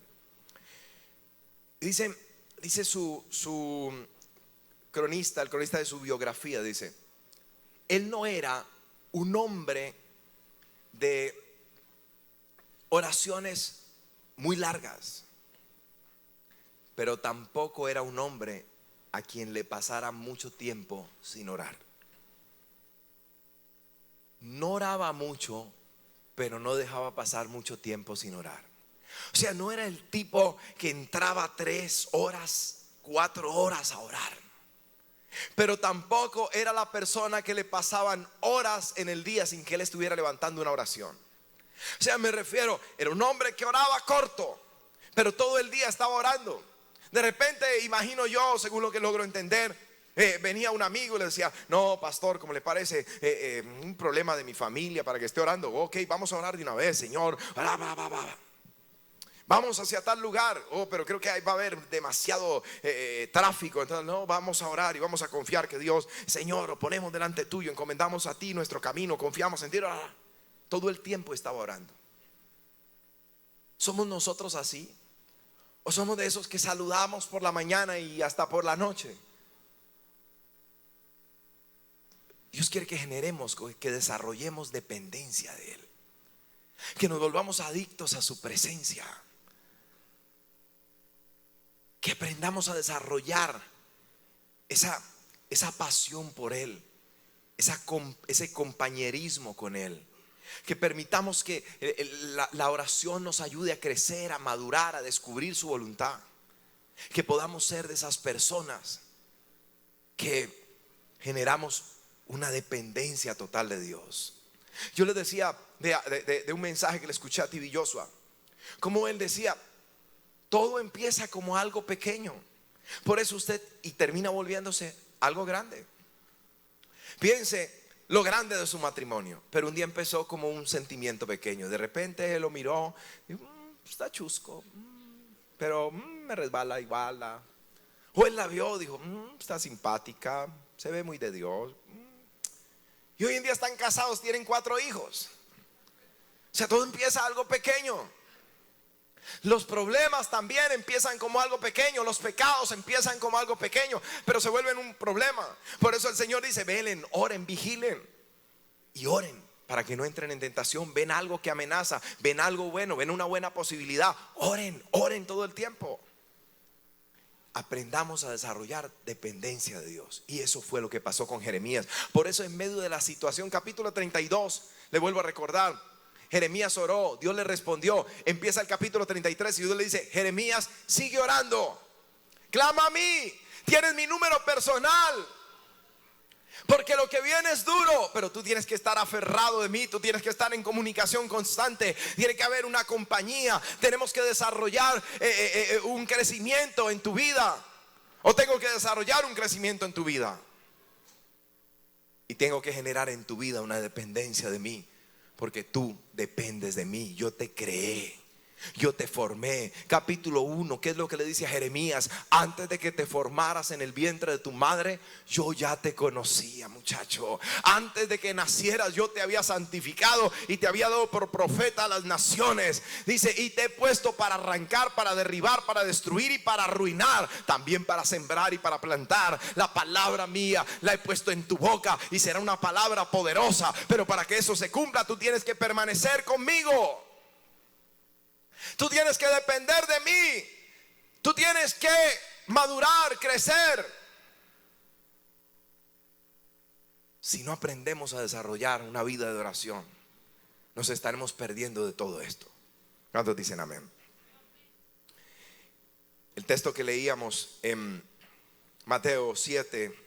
Dice su cronista, el cronista de su biografía, dice: él no era un hombre de oraciones muy largas, pero tampoco era un hombre a quien le pasara mucho tiempo sin orar. No oraba mucho, pero no dejaba pasar mucho tiempo sin orar. O sea, no era el tipo que entraba 3 horas, 4 horas a orar, pero tampoco era la persona que le pasaban horas en el día sin que él estuviera levantando una oración. O sea, me refiero, era un hombre que oraba corto, pero todo el día estaba orando. De repente, imagino yo, según lo que logro entender, venía un amigo y le decía: no, pastor, ¿cómo le parece? Un problema de mi familia para que esté orando. Ok, vamos a orar de una vez, Señor. Vamos hacia tal lugar. Oh, pero creo que ahí va a haber demasiado tráfico. Entonces, no, vamos a orar y vamos a confiar que Dios, Señor, lo ponemos delante tuyo, encomendamos a ti nuestro camino, confiamos en ti. Todo el tiempo estaba orando. ¿Somos nosotros así? ¿O somos de esos que saludamos por la mañana y hasta por la noche? Dios quiere que generemos, que desarrollemos dependencia de Él, que nos volvamos adictos a su presencia, que aprendamos a desarrollar esa pasión por Él, ese compañerismo con Él. Que permitamos que la oración nos ayude a crecer, a madurar, a descubrir su voluntad. Que podamos ser de esas personas que generamos una dependencia total de Dios. Yo les decía de un mensaje que le escuché a T.B. Joshua, como él decía: todo empieza como algo pequeño, por eso usted y termina volviéndose algo grande. Piense lo grande de su matrimonio, pero un día empezó como un sentimiento pequeño. De repente él lo miró y está chusco, pero me resbala igual. O él la vio, dijo: está simpática, se ve muy de Dios. Y hoy en día están casados, tienen 4 hijos. O sea, todo empieza algo pequeño. Los problemas también empiezan como algo pequeño. Los pecados empiezan como algo pequeño, pero se vuelven un problema. Por eso el Señor dice: velen, oren, vigilen y oren para que no entren en tentación. Ven algo que amenaza, ven algo bueno, ven una buena posibilidad. Oren, oren todo el tiempo. Aprendamos a desarrollar dependencia de Dios. Y eso fue lo que pasó con Jeremías. Por eso, en medio de la situación, capítulo 32, le vuelvo a recordar, Jeremías oró, Dios le respondió. Empieza el capítulo 33 y Dios le dice: Jeremías, sigue orando, clama a mí, tienes mi número personal, porque lo que viene es duro, pero tú tienes que estar aferrado de mí, tú tienes que estar en comunicación constante, tiene que haber una compañía, tenemos que desarrollar un crecimiento en tu vida, o tengo que desarrollar un crecimiento en tu vida, y tengo que generar en tu vida una dependencia de mí, porque tú dependes de mí. Yo te creé, yo te formé. Capítulo 1, ¿qué es lo que le dice a Jeremías? Antes de que te formaras en el vientre de tu madre, yo ya te conocía, muchacho. Antes de que nacieras, yo te había santificado y te había dado por profeta a las naciones. Dice: y te he puesto para arrancar, para derribar, para destruir y para arruinar, también para sembrar y para plantar. La palabra mía la he puesto en tu boca y será una palabra poderosa. Pero para que eso se cumpla, tú tienes que permanecer conmigo. Tú tienes que depender de mí. Tú tienes que madurar, crecer. Si no aprendemos a desarrollar una vida de oración, nos estaremos perdiendo de todo esto. ¿Cuántos dicen amén? El texto que leíamos en Mateo 7,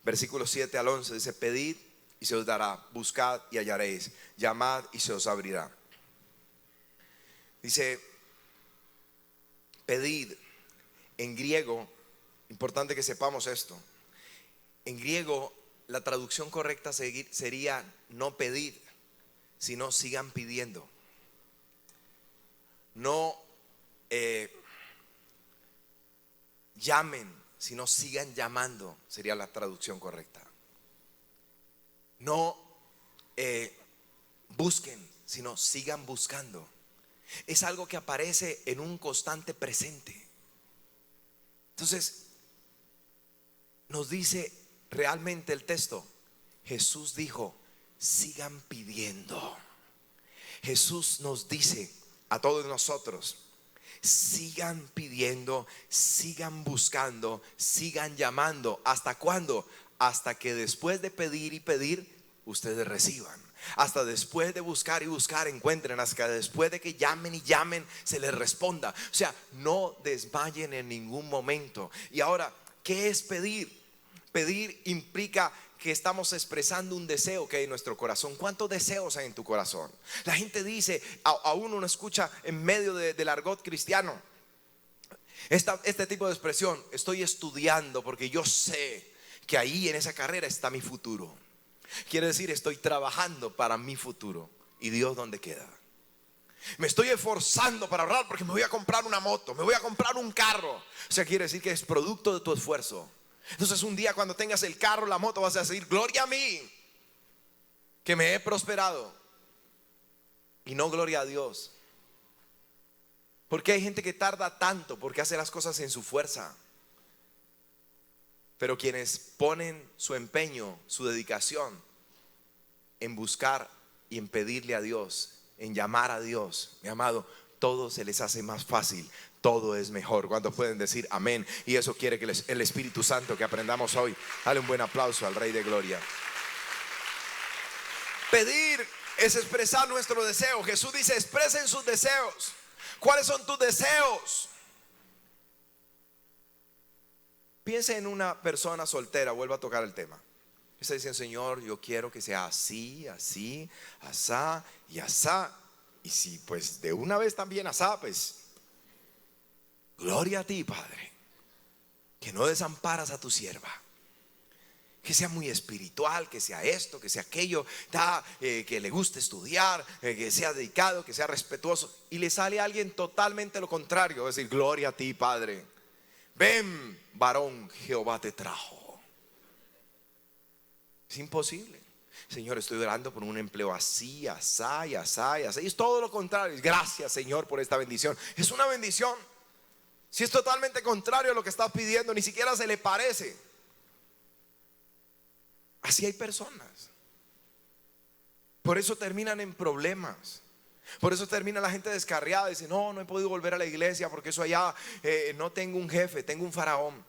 versículos 7 al 11 dice: pedid y se os dará, buscad y hallaréis, llamad y se os abrirá. Dice pedid. En griego, importante que sepamos esto, en griego la traducción correcta sería no pedid, sino sigan pidiendo. no llamen, sino sigan llamando, sería la traducción correcta. No busquen, sino sigan buscando. Es algo que aparece en un constante presente. Entonces nos dice realmente el texto, Jesús dijo, sigan pidiendo. Jesús nos dice a todos nosotros, sigan pidiendo, sigan buscando, sigan llamando. ¿Hasta cuándo? Hasta que después de pedir y pedir, ustedes reciban. Hasta después de buscar y buscar, encuentren. Hasta después de que llamen y llamen, se les responda. O sea, no desmayen en ningún momento. Y ahora, ¿qué es pedir? Pedir implica que estamos expresando un deseo que hay en nuestro corazón. ¿Cuántos deseos hay en tu corazón? La gente dice, aún uno escucha en medio del argot cristiano este tipo de expresión: estoy estudiando porque yo sé que ahí en esa carrera está mi futuro. Quiere decir, estoy trabajando para mi futuro. ¿Y Dios dónde queda? Me estoy esforzando para ahorrar porque me voy a comprar una moto, me voy a comprar un carro. O sea, quiere decir que es producto de tu esfuerzo. Entonces un día cuando tengas el carro, la moto, vas a decir, gloria a mí, que me he prosperado. Y no gloria a Dios. Porque hay gente que tarda tanto porque hace las cosas en su fuerza. Pero quienes ponen su empeño, su dedicación en buscar y en pedirle a Dios, en llamar a Dios, mi amado, todo se les hace más fácil, todo es mejor. ¿Cuántos pueden decir amén? Y eso quiere que el Espíritu Santo que aprendamos hoy. Dale un buen aplauso al Rey de Gloria. Pedir es expresar nuestro deseo. Jesús dice, expresen sus deseos. ¿Cuáles son tus deseos? Piense en una persona soltera, vuelvo a tocar el tema. Está diciendo, Señor, yo quiero que sea así, así, asá y asá. Y si pues de una vez también asá, pues gloria a ti, Padre, que no desamparas a tu sierva. Que sea muy espiritual, que sea esto, que sea aquello, que le guste estudiar, que sea dedicado, que sea respetuoso. Y le sale a alguien totalmente lo contrario, es decir, gloria a ti, Padre. Ven, varón, Jehová te trajo. Es imposible. Señor, estoy orando por un empleo así, asá y asá y asá. Y es todo lo contrario. Gracias, Señor, por esta bendición. Es una bendición. Si es totalmente contrario a lo que estás pidiendo, ni siquiera se le parece. Así hay personas. Por eso terminan en problemas. Por eso termina la gente descarriada. Dice, no he podido volver a la iglesia porque eso allá no tengo un jefe, tengo un faraón,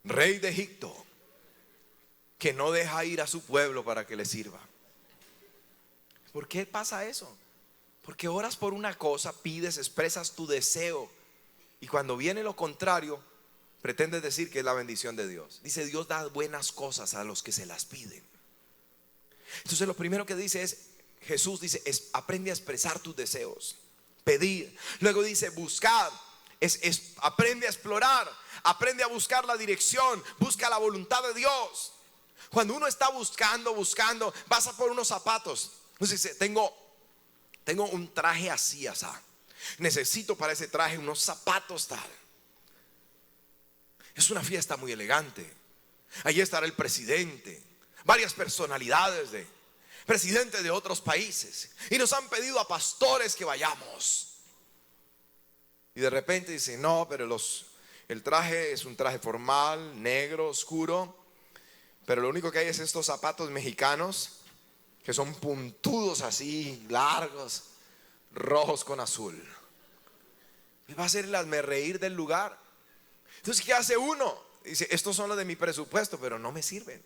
rey de Egipto, que no deja ir a su pueblo para que le sirva. ¿Por qué pasa eso? Porque oras por una cosa, pides, expresas tu deseo, y cuando viene lo contrario, pretendes decir que es la bendición de Dios. Dice, Dios da buenas cosas a los que se las piden. Entonces lo primero que dice es, Jesús dice, aprende a expresar tus deseos, pedir. Luego dice, buscar, aprende a explorar, aprende a buscar la dirección, busca la voluntad de Dios. Cuando uno está buscando, vas a por unos zapatos. Entonces dice, tengo un traje así, asá. Necesito para ese traje unos zapatos tal. Es una fiesta muy elegante. Allí estará el presidente, varias personalidades presidentes de otros países, y nos han pedido a pastores que vayamos. Y de repente dicen, no, pero el traje es un traje formal, negro, oscuro, pero lo único que hay es estos zapatos mexicanos que son puntudos así, largos, rojos con azul. Y va a ser el hazmerreír del lugar. Entonces, ¿qué hace uno? Dice, estos son los de mi presupuesto, pero no me sirven.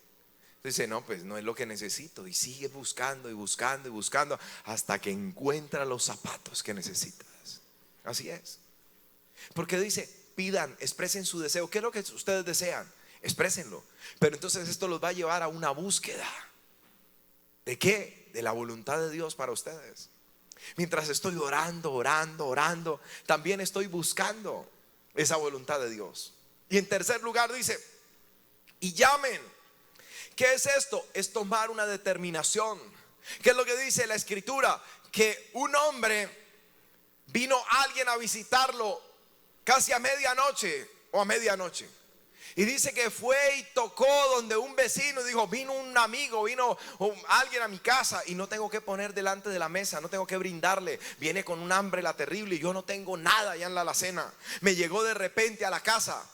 Dice, no, pues no es lo que necesito. Y sigue buscando y buscando y buscando hasta que encuentra los zapatos que necesitas. Así es. Porque dice, pidan, expresen su deseo. ¿Qué es lo que ustedes desean? Exprésenlo. Pero entonces esto los va a llevar a una búsqueda. ¿De qué? De la voluntad de Dios para ustedes. Mientras estoy orando, también estoy buscando esa voluntad de Dios. Y en tercer lugar dice, y llamen. ¿Qué es esto? Es tomar una determinación. ¿Qué es lo que dice la Escritura? Que un hombre vino alguien a visitarlo casi a medianoche o a medianoche. Y dice que fue y tocó donde un vecino y dijo: vino un amigo, vino alguien a mi casa y no tengo que poner delante de la mesa, no tengo que brindarle. Viene con un hambre la terrible y yo no tengo nada ya en la alacena. Me llegó de repente a la casa.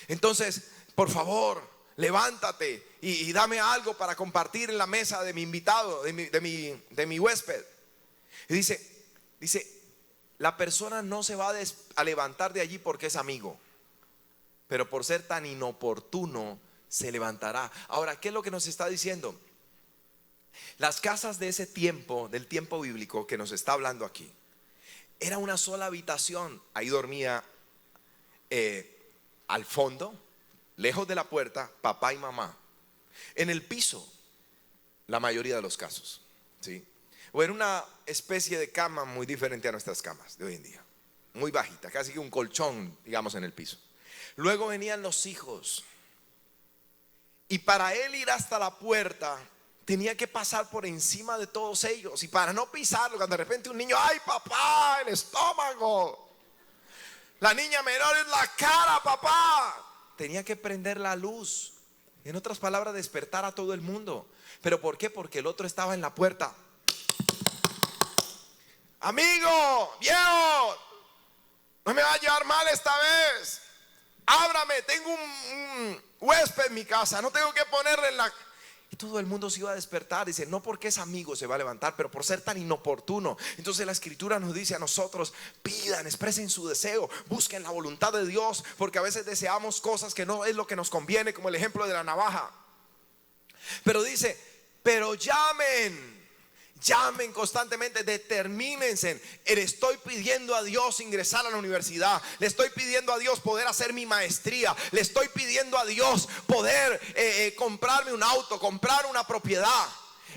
Entonces, por favor, levántate y dame algo para compartir en la mesa de mi invitado, de mi huésped. Y dice, la persona no se va a levantar de allí porque es amigo, pero por ser tan inoportuno se levantará. Ahora, ¿qué es lo que nos está diciendo? Las casas de ese tiempo, del tiempo bíblico que nos está hablando aquí, era una sola habitación. Ahí dormía al fondo, lejos de la puerta, papá y mamá. En el piso, la mayoría de los casos, ¿sí? O era una especie de cama muy diferente a nuestras camas de hoy en día, muy bajita, casi que un colchón, digamos, en el piso. Luego venían los hijos, y para él ir hasta la puerta tenía que pasar por encima de todos ellos. Y para no pisarlo, cuando de repente un niño: ¡ay, papá, el estómago! La niña menor: es la cara, papá. Tenía que prender la luz, en otras palabras, despertar a todo el mundo. ¿Pero por qué? Porque el otro estaba en la puerta. Amigo, viejo, no me va a llevar mal esta vez. Ábrame, tengo un huésped en mi casa, no tengo que ponerle en la... Y todo el mundo se iba a despertar. Dice, no porque es amigo se va a levantar, pero por ser tan inoportuno. Entonces la escritura nos dice a nosotros: pidan, expresen su deseo, busquen la voluntad de Dios, porque a veces deseamos cosas que no es lo que nos conviene, como el ejemplo de la navaja. Pero dice, pero llamen constantemente, determínense. Le estoy pidiendo a Dios ingresar a la universidad, le estoy pidiendo a Dios poder hacer mi maestría, le estoy pidiendo a Dios poder comprarme un auto, comprar una propiedad.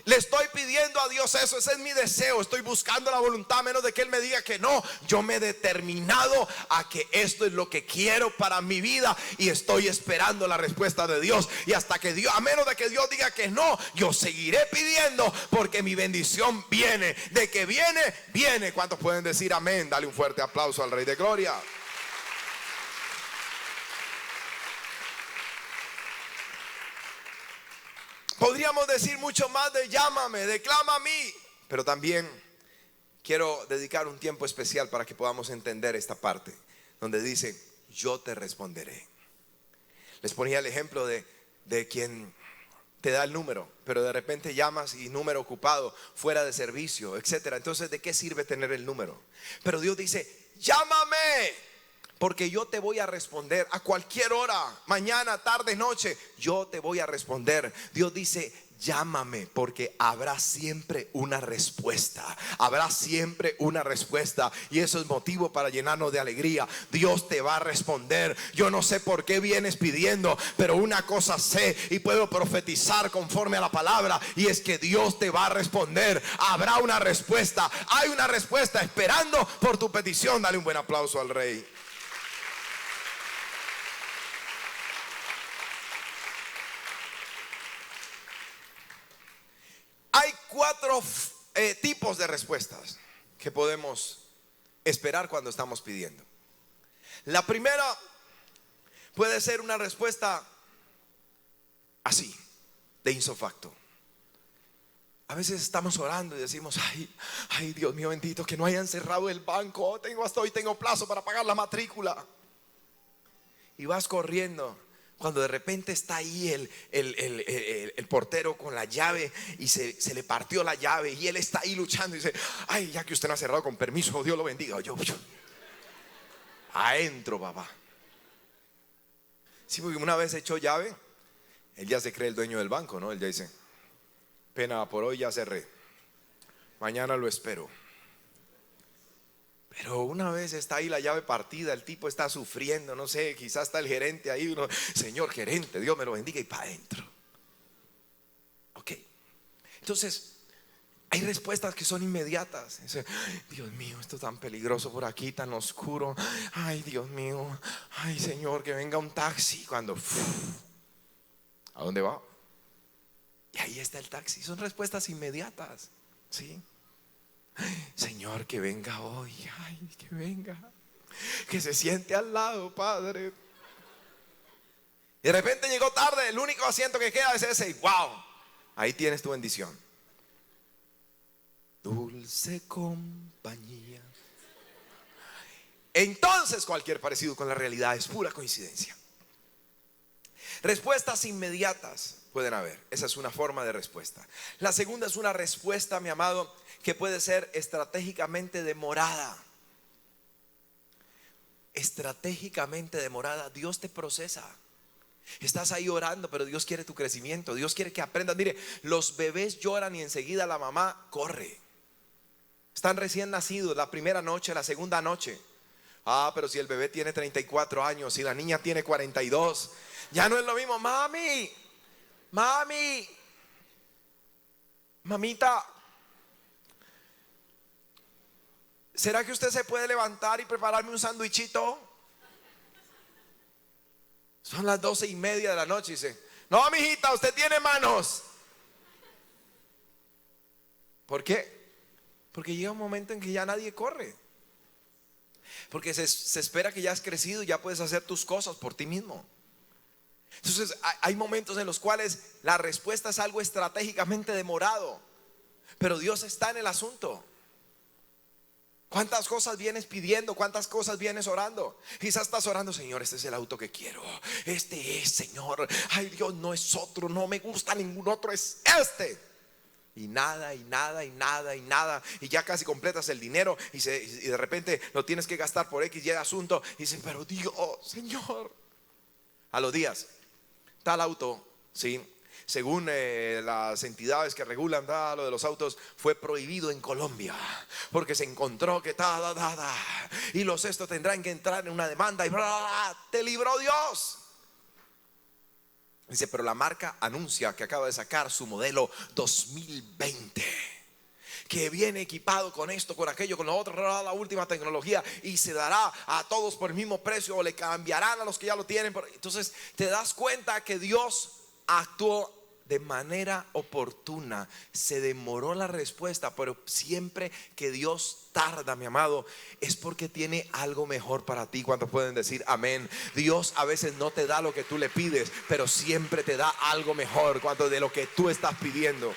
Le estoy pidiendo a Dios eso, ese es mi deseo. Estoy buscando la voluntad, a menos de que Él me diga que no. Yo me he determinado a que esto es lo que quiero para mi vida, y estoy esperando la respuesta de Dios. Y hasta que Dios, a menos de que Dios diga que no, yo seguiré pidiendo, porque mi bendición viene. De que viene, viene. ¿Cuántos pueden decir amén? Dale un fuerte aplauso al Rey de Gloria. Podríamos decir mucho más de llámame, de clama a mí, pero también quiero dedicar un tiempo especial para que podamos entender esta parte donde dice: yo te responderé. Les ponía el ejemplo de quien te da el número, pero de repente llamas y número ocupado, fuera de servicio, etcétera. Entonces, ¿de qué sirve tener el número? Pero Dios dice: llámame, porque yo te voy a responder a cualquier hora, mañana, tarde, noche, yo te voy a responder. Dios dice: llámame, porque habrá siempre una respuesta. Habrá siempre una respuesta, y eso es motivo para llenarnos de alegría. Dios te va a responder. Yo no sé por qué vienes pidiendo, pero una cosa sé y puedo profetizar conforme a la palabra, y es que Dios te va a responder. Habrá una respuesta. Hay una respuesta esperando por tu petición. Dale un buen aplauso al Rey. Hay 4 tipos de respuestas que podemos esperar cuando estamos pidiendo. La primera puede ser una respuesta así, de insofacto. A veces estamos orando y decimos: ay, Dios mío bendito, que no hayan cerrado el banco. Hasta hoy tengo plazo para pagar la matrícula. Y vas corriendo, cuando de repente está ahí el portero con la llave, y se le partió la llave, y él está ahí luchando y dice: ay, ya que usted no ha cerrado, con permiso, Dios lo bendiga. Yo adentro, papá. Sí, porque una vez echó llave, él ya se cree el dueño del banco, ¿no? Él ya dice: pena, por hoy ya cerré, mañana lo espero. Pero una vez está ahí la llave partida, el tipo está sufriendo, no sé, quizás está el gerente ahí, uno: señor gerente, Dios me lo bendiga, y para adentro. Ok, entonces hay respuestas que son inmediatas. Dice: Dios mío, esto es tan peligroso por aquí, tan oscuro. Ay, Dios mío, ay, Señor, que venga un taxi. Cuando ¿a dónde va? Y ahí está el taxi. Son respuestas inmediatas, ¿sí? Señor, que venga hoy. Ay, que venga. Que se siente al lado, Padre. Y de repente llegó tarde. El único asiento que queda es ese. Y wow, ahí tienes tu bendición. Dulce compañía. Entonces cualquier parecido con la realidad es pura coincidencia. Respuestas inmediatas pueden haber. Esa es una forma de respuesta. La segunda es una respuesta, mi amado, que puede ser estratégicamente demorada. Estratégicamente demorada. Dios te procesa. Estás ahí orando, pero Dios quiere tu crecimiento. Dios quiere que aprendas. Mire, los bebés lloran y enseguida la mamá corre. Están recién nacidos, la primera noche, la segunda noche. Pero si el bebé tiene 34 años, si la niña tiene 42, ya no es lo mismo. Mami, mamita, ¿será que usted se puede levantar y prepararme un sándwichito? Son las 12:30 de la noche y dice: no, mijita, usted tiene manos. ¿Por qué? Porque llega un momento en que ya nadie corre. Porque se espera que ya has crecido y ya puedes hacer tus cosas por ti mismo. Entonces hay momentos en los cuales la respuesta es algo estratégicamente demorado, pero Dios está en el asunto. ¿Cuántas cosas vienes pidiendo? ¿Cuántas cosas vienes orando? Quizás estás orando: Señor, este es el auto que quiero. Este es, Señor. Ay, Dios, no es otro. No me gusta ningún otro, es este. Y nada, y nada, y nada, y nada. Y ya casi completas el dinero y de repente lo tienes que gastar por X y Y asunto. Y dicen: pero Dios, Señor. A los días, tal auto, ¿sí? Según las entidades que regulan lo de los autos, fue prohibido en Colombia porque se encontró que y los estos tendrán que entrar en una demanda y te libró Dios. Dice: pero la marca anuncia que acaba de sacar su modelo 2020, que viene equipado con esto, con aquello, con lo otro, la última tecnología, y se dará a todos por el mismo precio, o le cambiarán a los que ya lo tienen. Entonces te das cuenta que Dios actuó de manera oportuna. Se demoró la respuesta, pero siempre que Dios tarda, mi amado, es porque tiene algo mejor para ti. ¿Cuántos pueden decir amén? Dios a veces no te da lo que tú le pides, pero siempre te da algo mejor cuanto de lo que tú estás pidiendo.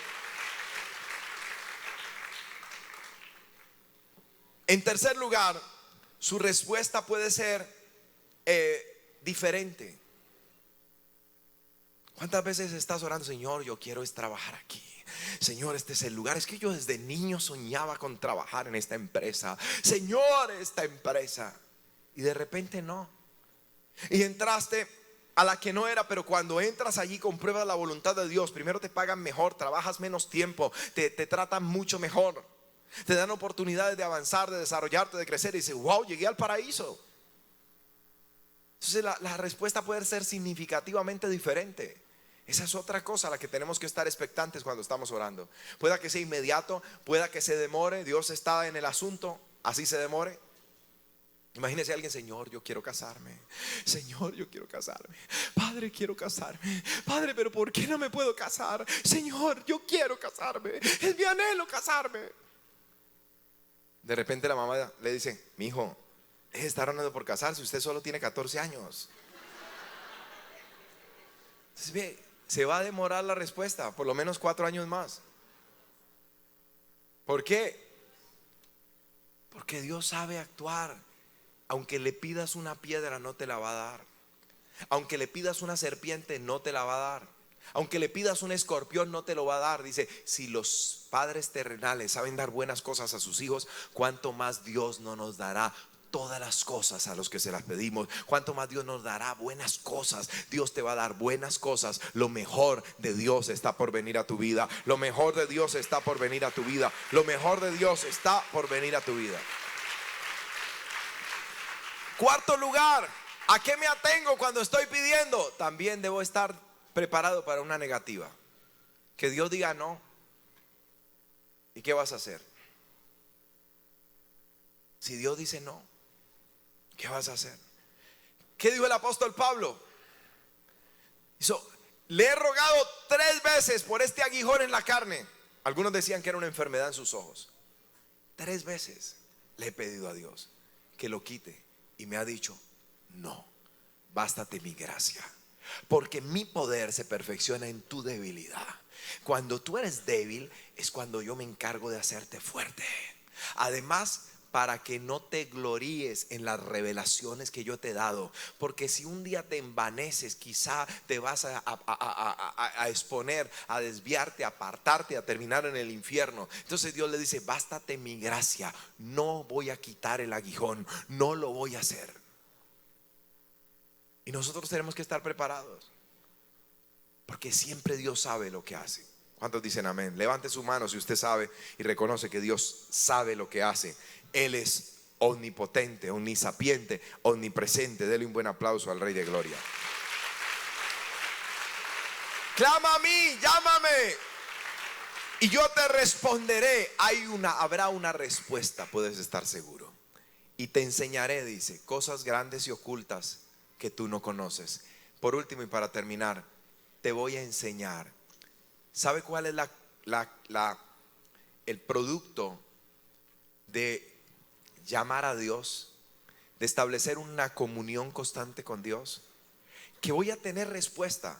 En tercer lugar, su respuesta puede ser diferente. ¿Cuántas veces estás orando: Señor, yo quiero trabajar aquí? Señor, este es el lugar. Es que yo desde niño soñaba con trabajar en esta empresa. Señor, esta empresa. Y de repente no. Y entraste a la que no era, pero cuando entras allí compruebas la voluntad de Dios. Primero te pagan mejor, trabajas menos tiempo, te tratan mucho mejor, te dan oportunidades de avanzar, de desarrollarte, de crecer. Y dices: wow, llegué al paraíso. Entonces la respuesta puede ser significativamente diferente. Esa es otra cosa a la que tenemos que estar expectantes cuando estamos orando. Pueda que sea inmediato, pueda que se demore. Dios está en el asunto, así se demore. Imagínese a alguien: Señor, yo quiero casarme. Señor, yo quiero casarme. Padre, quiero casarme. Padre, pero ¿por qué no me puedo casar? Señor, yo quiero casarme. Es mi anhelo casarme. De repente la mamá le dice: mi hijo, está orando por casarse, usted solo tiene 14 años. Entonces, ve, se va a demorar la respuesta, por lo menos 4 años más. ¿Por qué? Porque Dios sabe actuar. Aunque le pidas una piedra, no te la va a dar. Aunque le pidas una serpiente, no te la va a dar. Aunque le pidas un escorpión, no te lo va a dar. Dice: si los padres terrenales saben dar buenas cosas a sus hijos, ¿cuánto más Dios no nos dará todas las cosas a los que se las pedimos? ¿Cuánto más Dios nos dará buenas cosas? Dios te va a dar buenas cosas. Lo mejor de Dios está por venir a tu vida. Lo mejor de Dios está por venir a tu vida. Lo mejor de Dios está por venir a tu vida. Cuarto lugar, ¿a qué me atengo cuando estoy pidiendo? También debo estar preparado para una negativa. Que Dios diga no. ¿Y qué vas a hacer? Si Dios dice no, ¿qué vas a hacer? ¿Qué dijo el apóstol Pablo? Le he rogado 3 veces por este aguijón en la carne. Algunos decían que era una enfermedad en sus ojos. 3 veces le he pedido a Dios que lo quite y me ha dicho: no, bástate mi gracia, porque mi poder se perfecciona en tu debilidad. Cuando tú eres débil es cuando yo me encargo de hacerte fuerte. Además, para que no te gloríes en las revelaciones que yo te he dado, porque si un día te envaneces, quizá te vas a exponer, a desviarte, a apartarte, a terminar en el infierno. Entonces Dios le dice: bástate mi gracia, no voy a quitar el aguijón, no lo voy a hacer. Y nosotros tenemos que estar preparados, porque siempre Dios sabe lo que hace. ¿Cuántos dicen amén? Levante su mano si usted sabe y reconoce que Dios sabe lo que hace. Él es omnipotente, omnisapiente, omnipresente. Dele un buen aplauso al Rey de Gloria. Clama a mí, llámame y yo te responderé. Habrá una respuesta, puedes estar seguro. Y te enseñaré, dice, cosas grandes y ocultas que tú no conoces. Por último y para terminar, te voy a enseñar. ¿Sabe cuál es el producto de llamar a Dios, de establecer una comunión constante con Dios? Que voy a tener respuesta,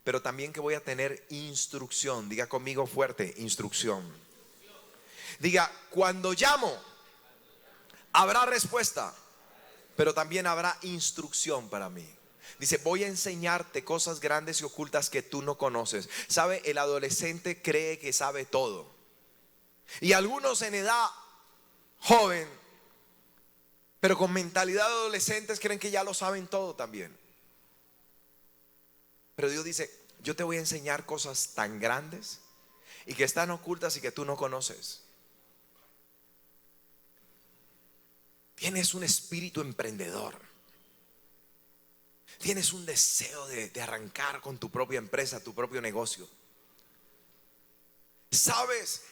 pero también que voy a tener instrucción. Diga conmigo fuerte: instrucción. Diga: cuando llamo habrá respuesta, pero también habrá instrucción para mí. Dice: voy a enseñarte cosas grandes y ocultas que tú no conoces. ¿Sabe? El adolescente cree que sabe todo. Y algunos en edad joven, pero con mentalidad de adolescentes, creen que ya lo saben todo también. Pero Dios dice: yo te voy a enseñar cosas tan grandes y que están ocultas y que tú no conoces. Tienes un espíritu emprendedor. Tienes un deseo de arrancar con tu propia empresa, tu propio negocio. Sabes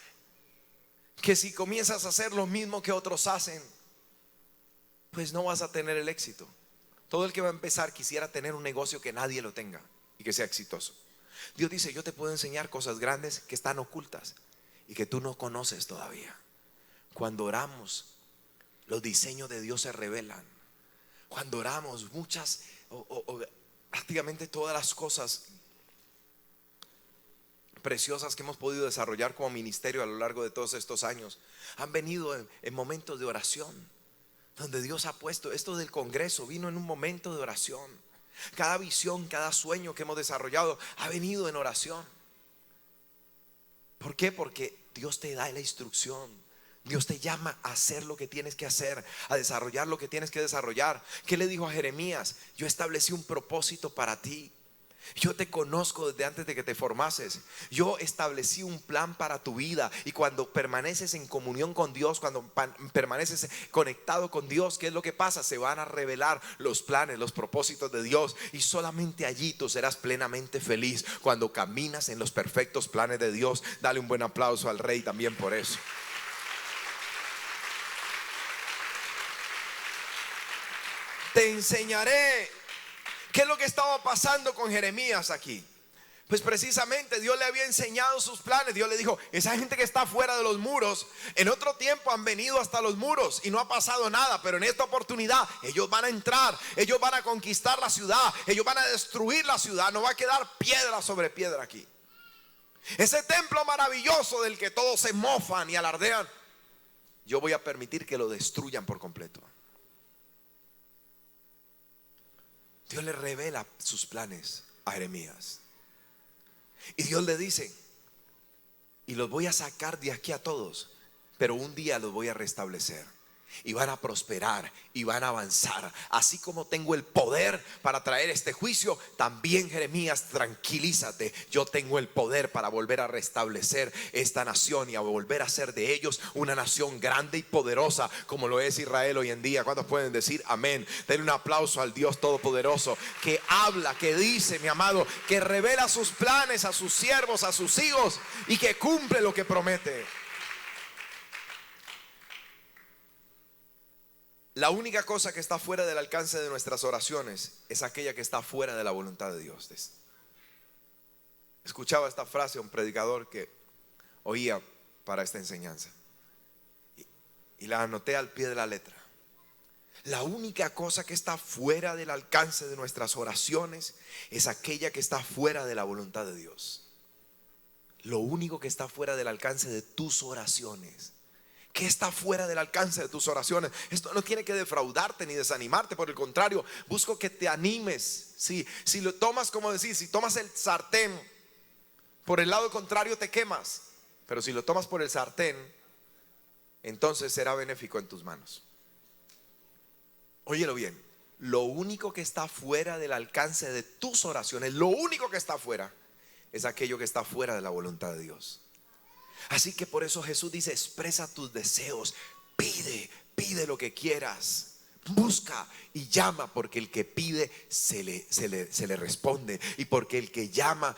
que si comienzas a hacer lo mismo que otros hacen, pues no vas a tener el éxito. Todo el que va a empezar quisiera tener un negocio que nadie lo tenga y que sea exitoso. Dios dice: yo te puedo enseñar cosas grandes que están ocultas y que tú no conoces todavía. Cuando oramos, los diseños de Dios se revelan. Cuando oramos, prácticamente todas las cosas preciosas que hemos podido desarrollar como ministerio a lo largo de todos estos años han venido en momentos de oración, donde Dios ha puesto esto del Congreso. Vino en un momento de oración. Cada visión, cada sueño que hemos desarrollado ha venido en oración. ¿Por qué? Porque Dios te da la instrucción. Dios te llama a hacer lo que tienes que hacer, a desarrollar lo que tienes que desarrollar. ¿Qué le dijo a Jeremías? Yo establecí un propósito para ti. Yo te conozco desde antes de que te formases. Yo establecí un plan para tu vida. Y cuando permaneces en comunión con Dios, cuando permaneces conectado con Dios, ¿qué es lo que pasa? Se van a revelar los planes, los propósitos de Dios. Y solamente allí tú serás plenamente feliz, cuando caminas en los perfectos planes de Dios. Dale un buen aplauso al Rey también por eso. Te enseñaré. ¿Qué es lo que estaba pasando con Jeremías aquí? Pues precisamente Dios le había enseñado sus planes. Dios le dijo: esa gente que está fuera de los muros, en otro tiempo han venido hasta los muros y no ha pasado nada, pero en esta oportunidad ellos van a entrar, ellos van a conquistar la ciudad, ellos van a destruir la ciudad. No va a quedar piedra sobre piedra aquí. Ese templo maravilloso del que todos se mofan y alardean, yo voy a permitir que lo destruyan por completo. Dios le revela sus planes a Jeremías. Y Dios le dice: y los voy a sacar de aquí a todos, pero un día los voy a restablecer. Y van a prosperar y van a avanzar. Así como tengo el poder para traer este juicio, también, Jeremías, tranquilízate. Yo tengo el poder para volver a restablecer esta nación y a volver a hacer de ellos una nación grande y poderosa, como lo es Israel hoy en día. ¿Cuántos pueden decir amén? Denle un aplauso al Dios Todopoderoso, que habla, que dice, mi amado, que revela sus planes a sus siervos, a sus hijos, y que cumple lo que promete. La única cosa que está fuera del alcance de nuestras oraciones es aquella que está fuera de la voluntad de Dios. Escuchaba esta frase a un predicador que oía para esta enseñanza. y la anoté al pie de la letra. La única cosa que está fuera del alcance de nuestras oraciones es aquella que está fuera de la voluntad de Dios. Lo único que está fuera del alcance de tus oraciones. ¿Qué está fuera del alcance de tus oraciones? Esto no tiene que defraudarte ni desanimarte, por el contrario, busco que te animes. Si lo tomas, como decir, si tomas el sartén por el lado contrario te quemas, pero si lo tomas por el sartén, entonces será benéfico en tus manos. Óyelo bien, lo único que está fuera del alcance de tus oraciones, lo único que está fuera, es aquello que está fuera de la voluntad de Dios. Así que por eso Jesús dice: expresa tus deseos, pide lo que quieras, busca y llama, porque el que pide se le responde, y porque el que llama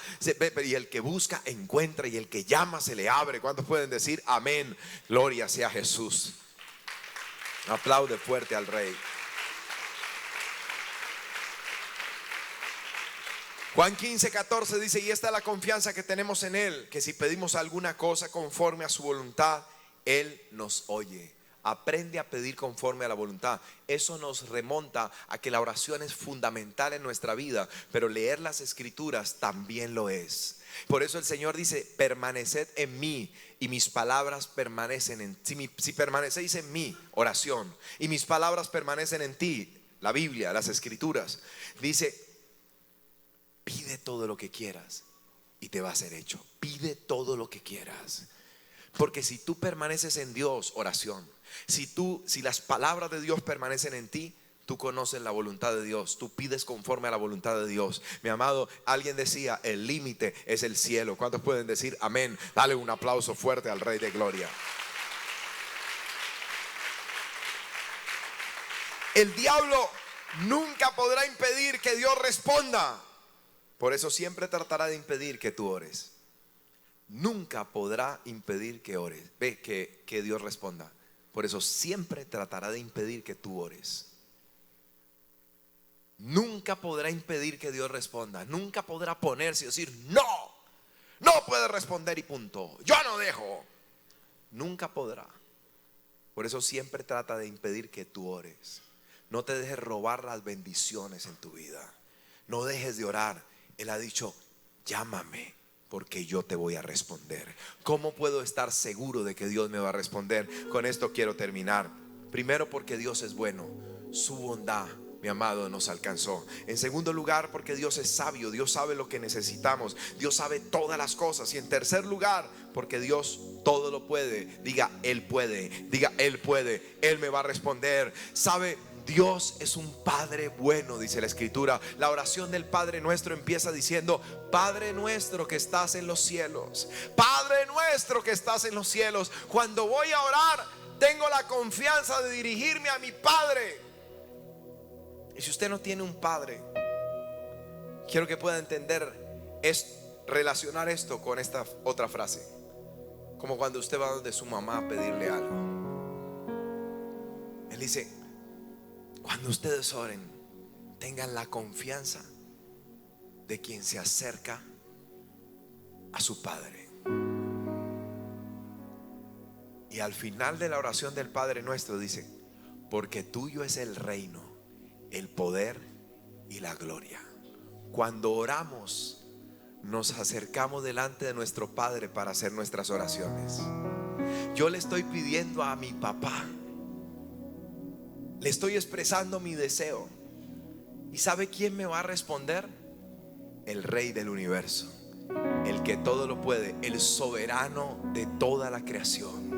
y el que busca encuentra, y el que llama se le abre. ¿Cuántos pueden decir amén? Gloria sea a Jesús. Aplaude fuerte al Rey. Juan 15:14 dice: y esta es la confianza que tenemos en Él, que si pedimos alguna cosa conforme a su voluntad, Él nos oye. Aprende a pedir conforme a la voluntad. Eso nos remonta a que la oración es fundamental en nuestra vida, pero leer las escrituras también lo es. Por eso el Señor dice: permaneced en mí y mis palabras permanecen en ti. Si permanecéis en mí, oración, y mis palabras permanecen en ti, la Biblia, las escrituras, dice: pide todo lo que quieras y te va a ser hecho. Pide todo lo que quieras. Porque si tú permaneces en Dios, oración, si las palabras de Dios permanecen en ti, tú conoces la voluntad de Dios, tú pides conforme a la voluntad de Dios. Mi amado, alguien decía: el límite es el cielo. ¿Cuántos pueden decir amén? Dale un aplauso fuerte al Rey de Gloria. El diablo nunca podrá impedir que Dios responda. Por eso siempre tratará de impedir que tú ores. Nunca podrá impedir que ores, que Dios responda. Por eso siempre tratará de impedir que tú ores. Nunca podrá impedir que Dios responda. Nunca podrá ponerse y decir: no puede responder y punto, yo no dejo. Nunca podrá. Por eso siempre trata de impedir que tú ores. No te dejes robar las bendiciones en tu vida. No dejes de orar. Él ha dicho: llámame, porque yo te voy a responder. ¿Cómo puedo estar seguro de que Dios me va a responder? Con esto quiero terminar. Primero, porque Dios es bueno. Su bondad, mi amado, nos alcanzó. En segundo lugar, porque Dios es sabio. Dios sabe lo que necesitamos. Dios sabe todas las cosas. Y en tercer lugar, porque Dios todo lo puede. Diga: Él puede. Diga: Él puede. Él me va a responder. ¿Sabe? Dios es un Padre bueno, dice la Escritura. La oración del Padre Nuestro empieza diciendo: Padre nuestro que estás en los cielos. Padre nuestro que estás en los cielos. Cuando voy a orar, tengo la confianza de dirigirme a mi Padre. Y si usted no tiene un Padre, quiero que pueda entender, relacionar esto con esta otra frase. Como cuando usted va donde su mamá a pedirle algo. Él dice: cuando ustedes oren, tengan la confianza de quien se acerca a su Padre. Y al final de la oración del Padre Nuestro dice: porque tuyo es el reino, el poder y la gloria. Cuando oramos, nos acercamos delante de nuestro Padre para hacer nuestras oraciones. Yo le estoy pidiendo a mi papá, le estoy expresando mi deseo. ¿Y sabe quién me va a responder? El Rey del universo, el que todo lo puede, el soberano de toda la creación.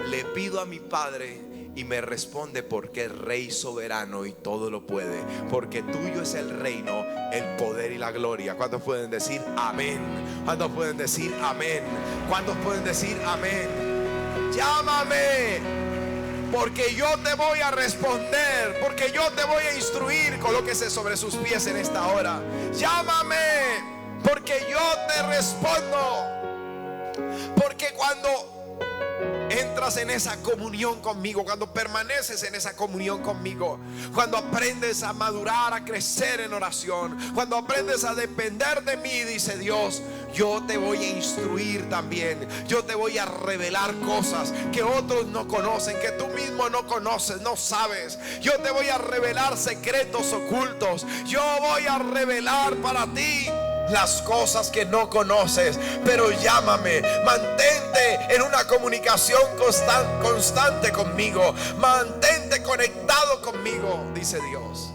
Le pido a mi Padre y me responde, porque es Rey soberano y todo lo puede. Porque tuyo es el reino, el poder y la gloria. ¿Cuántos pueden decir amén? ¿Cuántos pueden decir amén? ¿Cuántos pueden decir amén? Llámame, porque yo te voy a responder, porque yo te voy a instruir. Colóquese sobre sus pies en esta hora. Llámame, porque yo te respondo. Porque cuando entre entras en esa comunión conmigo, cuando permaneces en esa comunión conmigo, cuando aprendes a madurar, a crecer en oración, cuando aprendes a depender de mí, dice Dios, yo te voy a instruir también. Yo te voy a revelar cosas que otros no conocen, que tú mismo no conoces, no sabes. Yo te voy a revelar secretos ocultos. Yo voy a revelar para ti las cosas que no conoces. Pero llámame, mantente en una comunicación constante conmigo, mantente conectado conmigo, dice Dios.